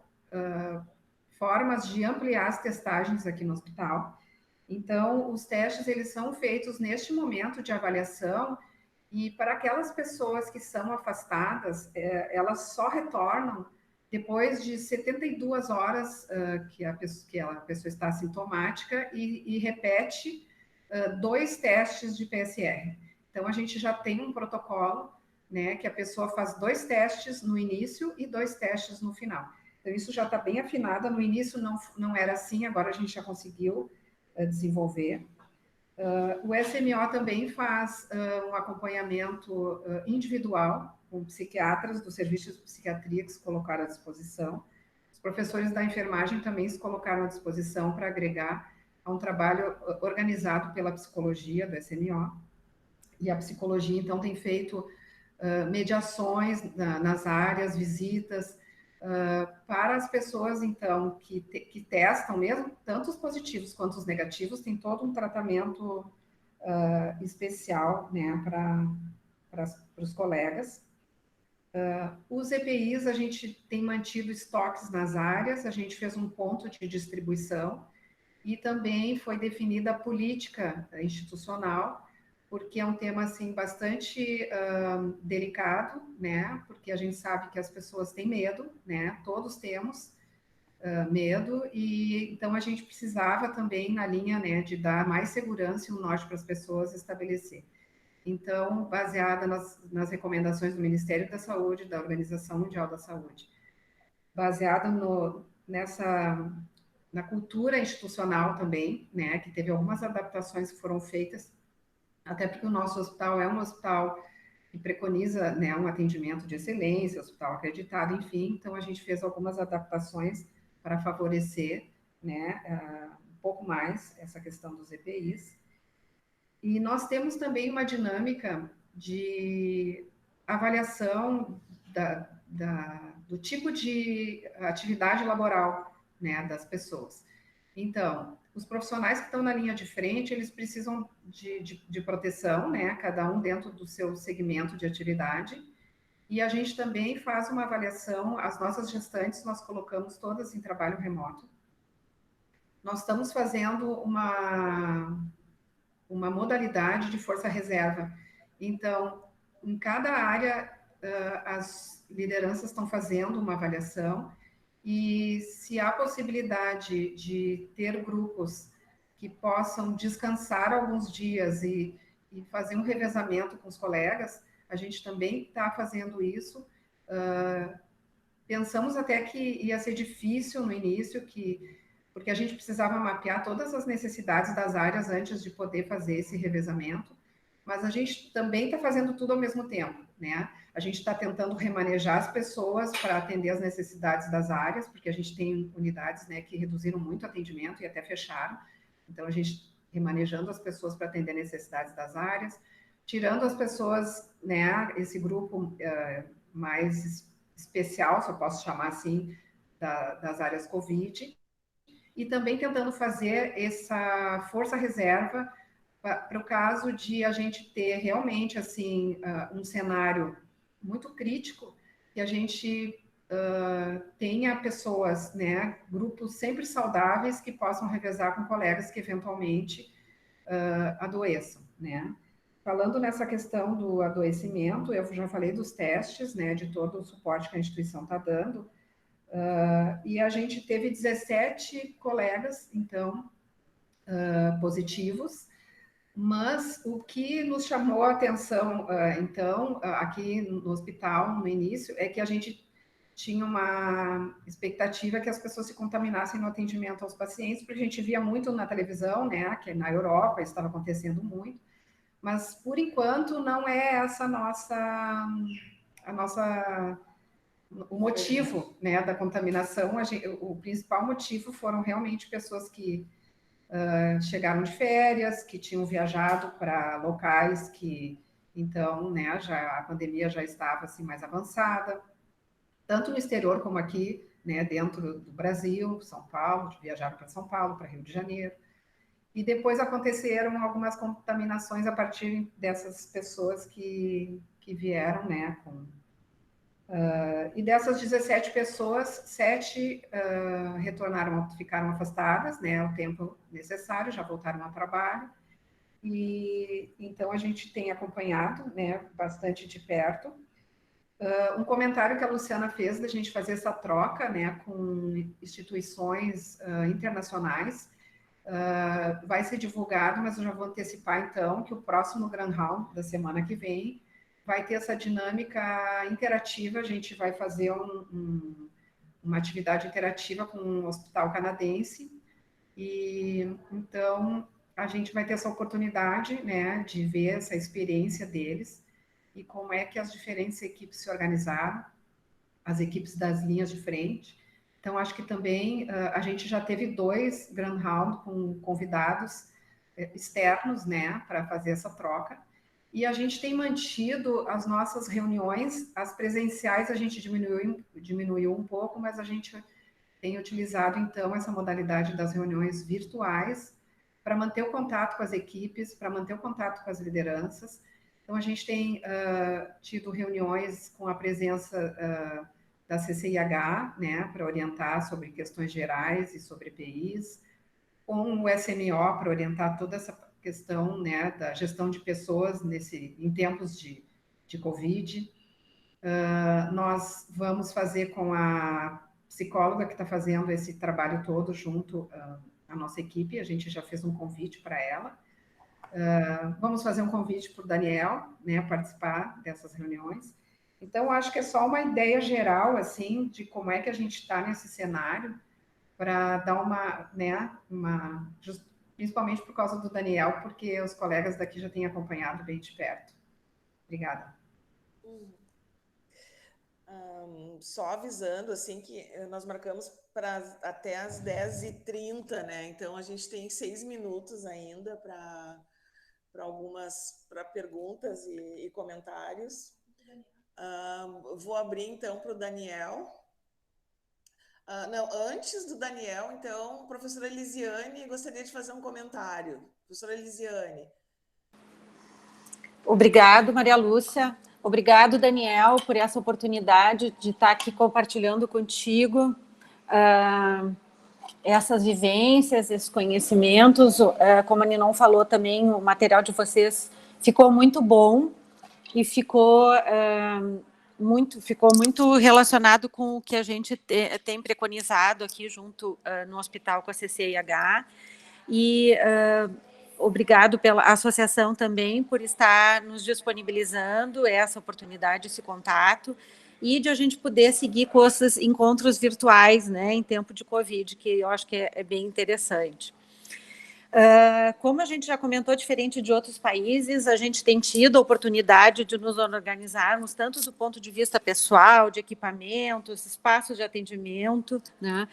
formas de ampliar as testagens aqui no hospital. Então, os testes, eles são feitos neste momento de avaliação e para aquelas pessoas que são afastadas, elas só retornam depois de 72 horas que a pessoa está assintomática e repete 2 testes de PCR. Então, a gente já tem um protocolo, né, que a pessoa faz 2 testes no início e 2 testes no final. Então, isso já está bem afinado. No início não era assim, agora a gente já conseguiu desenvolver. O SMO também faz um acompanhamento individual com psiquiatras do serviço de psiquiatria que se colocaram à disposição. Os professores da enfermagem também se colocaram à disposição para agregar a um trabalho organizado pela psicologia do SMO. E a psicologia, então, tem feito mediações nas áreas, visitas, para as pessoas, então, que testam mesmo, tanto os positivos quanto os negativos, tem todo um tratamento especial, né, para os colegas. Os EPIs, a gente tem mantido estoques nas áreas, a gente fez um ponto de distribuição e também foi definida a política institucional, porque é um tema, assim, bastante delicado, né, porque a gente sabe que as pessoas têm medo, né, todos temos medo, e então a gente precisava também, na linha, né, de dar mais segurança e um norte para as pessoas destabelecer. Então, baseada nas recomendações do Ministério da Saúde, da Organização Mundial da Saúde, baseada na cultura institucional também, né, que teve algumas adaptações que foram feitas, até porque o nosso hospital é um hospital que preconiza, né, um atendimento de excelência, hospital acreditado, enfim, então a gente fez algumas adaptações para favorecer, né, um pouco mais essa questão dos EPIs. E nós temos também uma dinâmica de avaliação do tipo de atividade laboral, né, das pessoas. Então, os profissionais que estão na linha de frente, eles precisam de proteção, né, cada um dentro do seu segmento de atividade, e a gente também faz uma avaliação, as nossas gestantes nós colocamos todas em trabalho remoto. Nós estamos fazendo uma modalidade de força-reserva. Então, em cada área, as lideranças estão fazendo uma avaliação e se há possibilidade de ter grupos que possam descansar alguns dias e fazer um revezamento com os colegas, a gente também está fazendo isso. Pensamos até que ia ser difícil no início, porque a gente precisava mapear todas as necessidades das áreas antes de poder fazer esse revezamento, mas a gente também está fazendo tudo ao mesmo tempo, né? A gente está tentando remanejar as pessoas para atender as necessidades das áreas, porque a gente tem unidades, né, que reduziram muito o atendimento e até fecharam, então a gente remanejando as pessoas para atender necessidades das áreas, tirando as pessoas, né, esse grupo mais especial, se eu posso chamar assim, das áreas COVID, e também tentando fazer essa força-reserva para o caso de a gente ter realmente, assim, um cenário muito crítico, que a gente tenha pessoas, né, grupos sempre saudáveis que possam revezar com colegas que eventualmente adoeçam, né. Falando nessa questão do adoecimento, eu já falei dos testes, né, de todo o suporte que a instituição está dando, e a gente teve 17 colegas, então, positivos, mas o que nos chamou a atenção, então, aqui no hospital, no início, é que a gente tinha uma expectativa que as pessoas se contaminassem no atendimento aos pacientes, porque a gente via muito na televisão, né, que na Europa isso estava acontecendo muito, mas, por enquanto, não é essa o motivo, né, da contaminação. O principal motivo foram realmente pessoas que chegaram de férias, que tinham viajado para locais que, então, né, a pandemia já estava assim mais avançada, tanto no exterior como aqui, né, dentro do Brasil, São Paulo, viajaram para São Paulo, para Rio de Janeiro. E depois aconteceram algumas contaminações a partir dessas pessoas que vieram, né, e dessas 17 pessoas, 7 ficaram afastadas, né, o tempo necessário, já voltaram ao trabalho, e então a gente tem acompanhado, né, bastante de perto, Um comentário que a Luciana fez da gente fazer essa troca, né, com instituições internacionais, vai ser divulgado, mas eu já vou antecipar, então, que o próximo Grand Round da semana que vem vai ter essa dinâmica interativa. A gente vai fazer uma atividade interativa com um hospital canadense, e então a gente vai ter essa oportunidade, né, de ver essa experiência deles e como é que as diferentes equipes se organizaram, as equipes das linhas de frente. Então, acho que também a gente já teve 2 Grand Round com convidados externos, né, para fazer essa troca. E a gente tem mantido as nossas reuniões, as presenciais a gente diminuiu um pouco, mas a gente tem utilizado, então, essa modalidade das reuniões virtuais para manter o contato com as equipes, para manter o contato com as lideranças. Então, a gente tem tido reuniões com a presença da CCIH, né, para orientar sobre questões gerais e sobre EPIs, com o SMO para orientar toda essa questão, né, da gestão de pessoas em tempos de Covid. Nós vamos fazer com a psicóloga que está fazendo esse trabalho todo junto à nossa equipe, a gente já fez um convite para ela. Vamos fazer um convite para o Daniel, né, participar dessas reuniões. Então, acho que é só uma ideia geral, assim, de como é que a gente está nesse cenário, para dar principalmente por causa do Daniel, porque os colegas daqui já têm acompanhado bem de perto. Obrigada. Só avisando, assim, que nós marcamos até as 10h30, né? Então, a gente tem 6 minutos ainda para perguntas e comentários. Vou abrir, então, para o Daniel. Não, antes do Daniel, então, professora Elisiane, gostaria de fazer um comentário. Professora Elisiane. Obrigado, Maria Lúcia. Obrigado, Daniel, por essa oportunidade de estar aqui compartilhando contigo essas vivências, esses conhecimentos. Como a Ninon falou também, o material de vocês ficou muito bom e ficou muito relacionado com o que a gente tem preconizado aqui junto no hospital com a CCIH. E obrigado pela associação também por estar nos disponibilizando essa oportunidade, esse contato, e de a gente poder seguir com esses encontros virtuais, né, em tempo de Covid, que eu acho que é bem interessante. Como a gente já comentou, diferente de outros países, a gente tem tido a oportunidade de nos organizarmos, tanto do ponto de vista pessoal, de equipamentos, espaços de atendimento, né?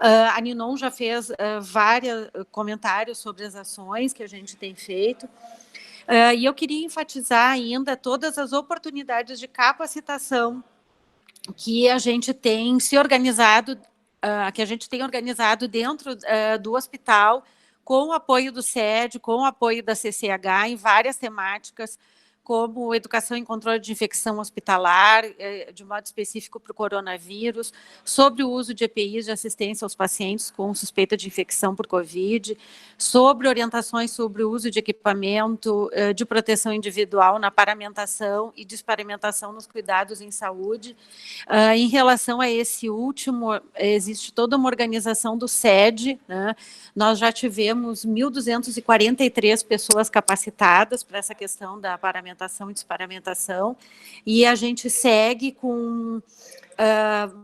A Ninon já fez vários comentários sobre as ações que a gente tem feito, e eu queria enfatizar ainda todas as oportunidades de capacitação que a gente tem se organizado, que a gente tem organizado dentro do hospital, com o apoio do SED, com o apoio da CCH, em várias temáticas, como educação em controle de infecção hospitalar, de modo específico para o coronavírus, sobre o uso de EPIs de assistência aos pacientes com suspeita de infecção por Covid, sobre orientações sobre o uso de equipamento de proteção individual na paramentação e desparamentação nos cuidados em saúde. Em relação a esse último, existe toda uma organização do SED, né? Nós já tivemos 1.243 pessoas capacitadas para essa questão da paramentação e desparamentação, e a gente segue com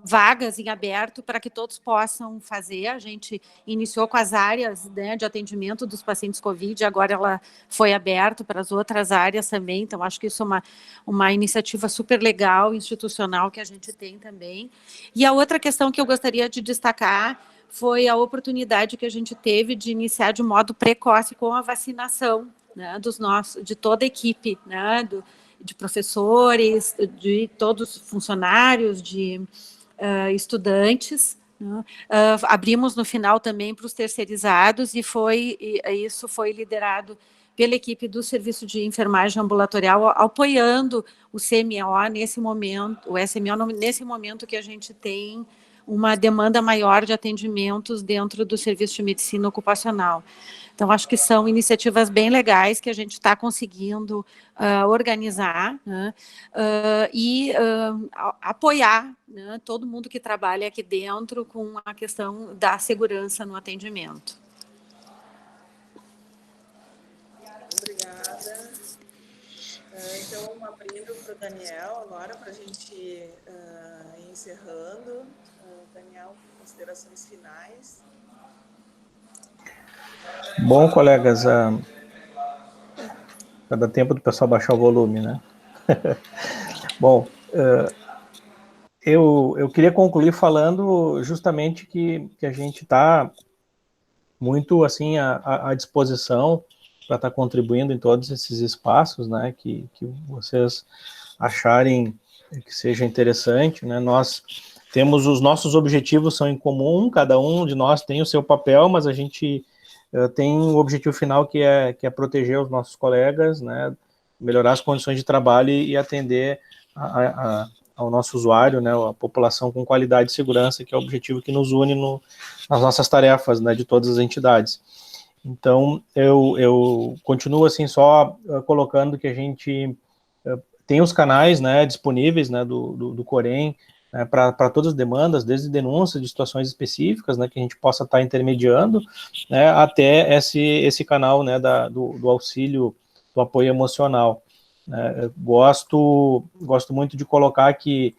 vagas em aberto para que todos possam fazer. A gente iniciou com as áreas, né, de atendimento dos pacientes Covid, agora ela foi aberta para as outras áreas também, então acho que isso é uma iniciativa super legal, institucional, que a gente tem também. E a outra questão que eu gostaria de destacar foi a oportunidade que a gente teve de iniciar de modo precoce com a vacinação, né, de toda a equipe, né, de professores, de todos os funcionários, de estudantes, né. Abrimos no final também para os terceirizados, e isso foi liderado pela equipe do Serviço de Enfermagem Ambulatorial, apoiando o CMO nesse momento, o SMO nesse momento que a gente tem uma demanda maior de atendimentos dentro do Serviço de Medicina Ocupacional. Então, acho que são iniciativas bem legais que a gente está conseguindo organizar, né, e apoiar, né, todo mundo que trabalha aqui dentro com a questão da segurança no atendimento. Obrigada. Então, abrindo para o Daniel agora, para a gente ir encerrando. Daniel, considerações finais. Bom, colegas, vai dar tempo do pessoal baixar o volume, né? Bom, eu queria concluir falando justamente que a gente está muito assim à disposição para estar contribuindo em todos esses espaços, né, que vocês acharem que seja interessante, né? Nós temos os nossos objetivos são em comum, cada um de nós tem o seu papel, mas a gente tem um objetivo final que é proteger os nossos colegas, né, melhorar as condições de trabalho e atender ao nosso usuário, né, a população com qualidade e segurança, que é o objetivo que nos une nas nossas tarefas, né, de todas as entidades. Então, eu continuo assim só colocando que a gente tem os canais, né, disponíveis, né, do Corém, né, para todas as demandas, desde denúncias de situações específicas, né, que a gente possa estar intermediando, né, até esse canal, né, do auxílio, do apoio emocional. Gosto muito de colocar que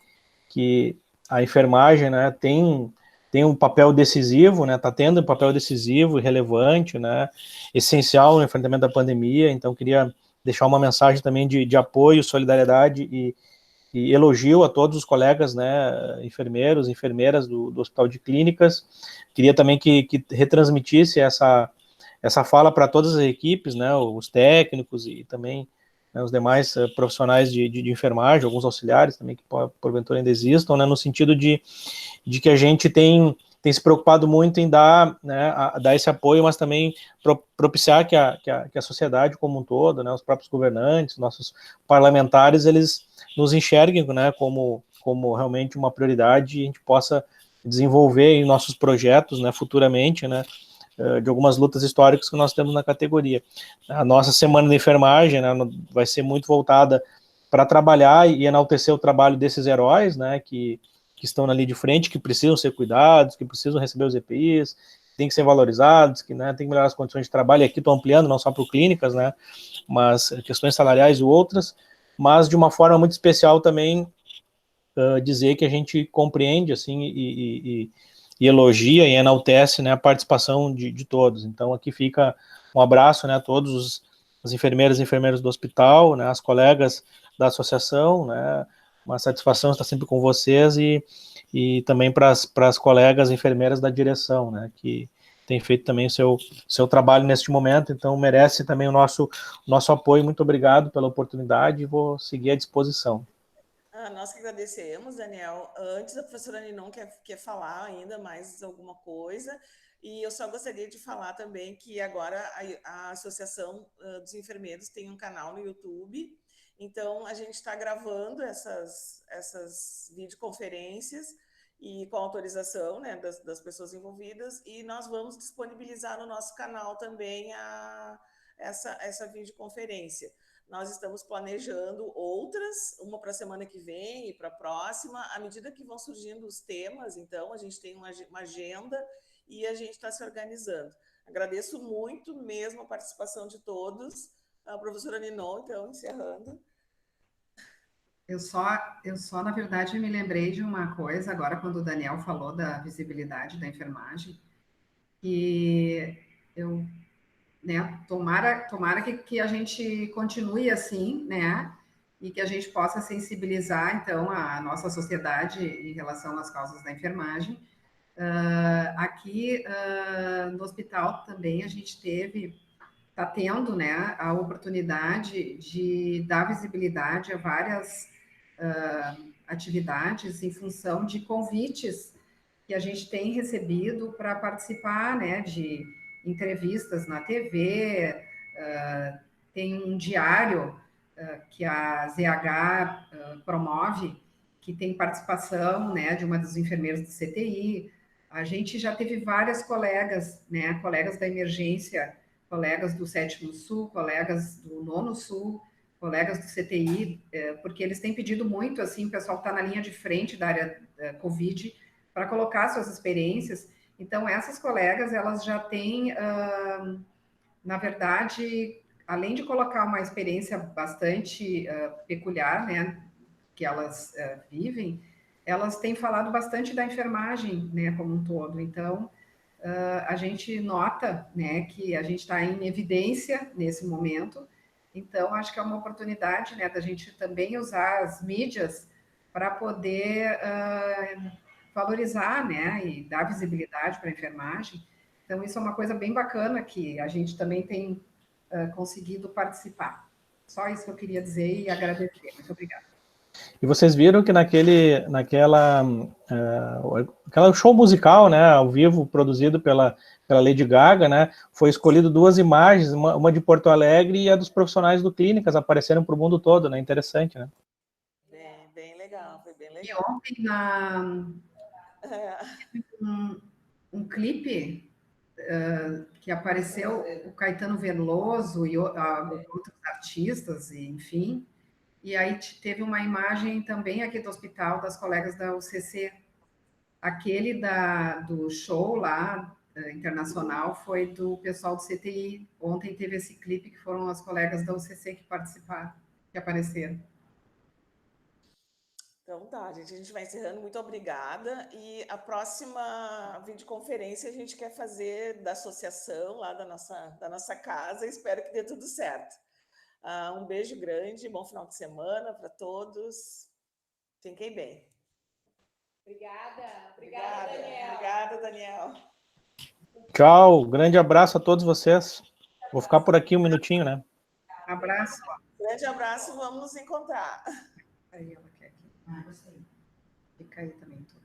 a enfermagem, né, tem um papel decisivo, né, está tendo um papel decisivo e relevante, né, essencial no enfrentamento da pandemia. Então, queria deixar uma mensagem também de apoio, solidariedade e elogio a todos os colegas, né, enfermeiros, enfermeiras do Hospital de Clínicas. Queria também que retransmitisse essa fala para todas as equipes, né, os técnicos e também, né, os demais profissionais de enfermagem, alguns auxiliares também que porventura ainda existam, né, no sentido de que a gente tem se preocupado muito em dar esse apoio, mas também propiciar que a sociedade como um todo, né, os próprios governantes, nossos parlamentares, eles nos enxerguem, né, como realmente uma prioridade e a gente possa desenvolver em nossos projetos, né, futuramente, né, de algumas lutas históricas que nós temos na categoria. A nossa semana de enfermagem, né, vai ser muito voltada para trabalhar e enaltecer o trabalho desses heróis, né, que estão ali de frente, que precisam ser cuidados, que precisam receber os EPIs, tem que ser valorizados, que, né, tem que melhorar as condições de trabalho. E aqui estou ampliando, não só para clínicas, né, mas questões salariais e outras, mas de uma forma muito especial também dizer que a gente compreende, assim, e elogia e enaltece, né, a participação de todos. Então, aqui fica um abraço, né, a todos as enfermeiras e enfermeiros do hospital, né, as colegas da associação, né, uma satisfação estar sempre com vocês e também para as colegas enfermeiras da direção, né, que tem feito também o seu trabalho neste momento, então merece também o nosso apoio. Muito obrigado pela oportunidade e vou seguir à disposição. Nós que agradecemos, Daniel. Antes, a professora Ninon quer falar ainda mais alguma coisa, e eu só gostaria de falar também que agora a Associação dos Enfermeiros tem um canal no YouTube. Então, a gente está gravando essas videoconferências e com autorização, né, das pessoas envolvidas, e nós vamos disponibilizar no nosso canal também essa videoconferência. Nós estamos planejando outras, uma para a semana que vem e para a próxima, à medida que vão surgindo os temas. Então, a gente tem uma agenda e a gente está se organizando. Agradeço muito mesmo a participação de todos. A professora Ninon, então, encerrando. Eu só, na verdade, me lembrei de uma coisa agora, quando o Daniel falou da visibilidade da enfermagem, que eu, né, tomara que a gente continue assim, né, e que a gente possa sensibilizar, então, a nossa sociedade em relação às causas da enfermagem. Aqui no hospital também a gente está tendo, né, a oportunidade de dar visibilidade a várias atividades em função de convites que a gente tem recebido para participar, né, de entrevistas na TV, tem um diário que a ZH promove, que tem participação, né, de uma dos enfermeiros do CTI. A gente já teve várias colegas, né, colegas da emergência colegas do 7º Sul, colegas do 9º Sul, colegas do CTI, porque eles têm pedido muito, assim, o pessoal que está na linha de frente da área Covid, para colocar suas experiências. Então, essas colegas, elas já têm, na verdade, além de colocar uma experiência bastante peculiar, né, que elas vivem, elas têm falado bastante da enfermagem, né, como um todo. Então, a gente nota, né, que a gente está em evidência nesse momento. Então, acho que é uma oportunidade, né, da gente também usar as mídias para poder valorizar, né, e dar visibilidade para a enfermagem. Então, isso é uma coisa bem bacana que a gente também tem conseguido participar. Só isso que eu queria dizer e agradecer. Muito obrigada. E vocês viram que naquela show musical, né, ao vivo, produzido pela Lady Gaga, né, foi escolhido 2 imagens, uma de Porto Alegre e a dos profissionais do Clínicas, apareceram para o mundo todo, né, interessante, né? Bem legal, foi bem E legal. ontem, um clipe que apareceu o Caetano Veloso e outros artistas, enfim. E aí teve uma imagem também aqui do hospital das colegas da UCC. Aquele do show lá, internacional, foi do pessoal do CTI. Ontem teve esse clipe que foram as colegas da UCC que participaram, que apareceram. Então tá, gente, a gente vai encerrando. Muito obrigada. E a próxima videoconferência a gente quer fazer da associação lá da nossa casa. Espero que dê tudo certo. Um beijo grande, bom final de semana para todos. Fiquem bem. Obrigada, Daniel. Obrigada, Daniel. Tchau, grande abraço a todos vocês. Vou ficar por aqui um minutinho, né? Abraço. Grande abraço, vamos nos encontrar. Aí ela quer aqui. Fica aí também, tudo.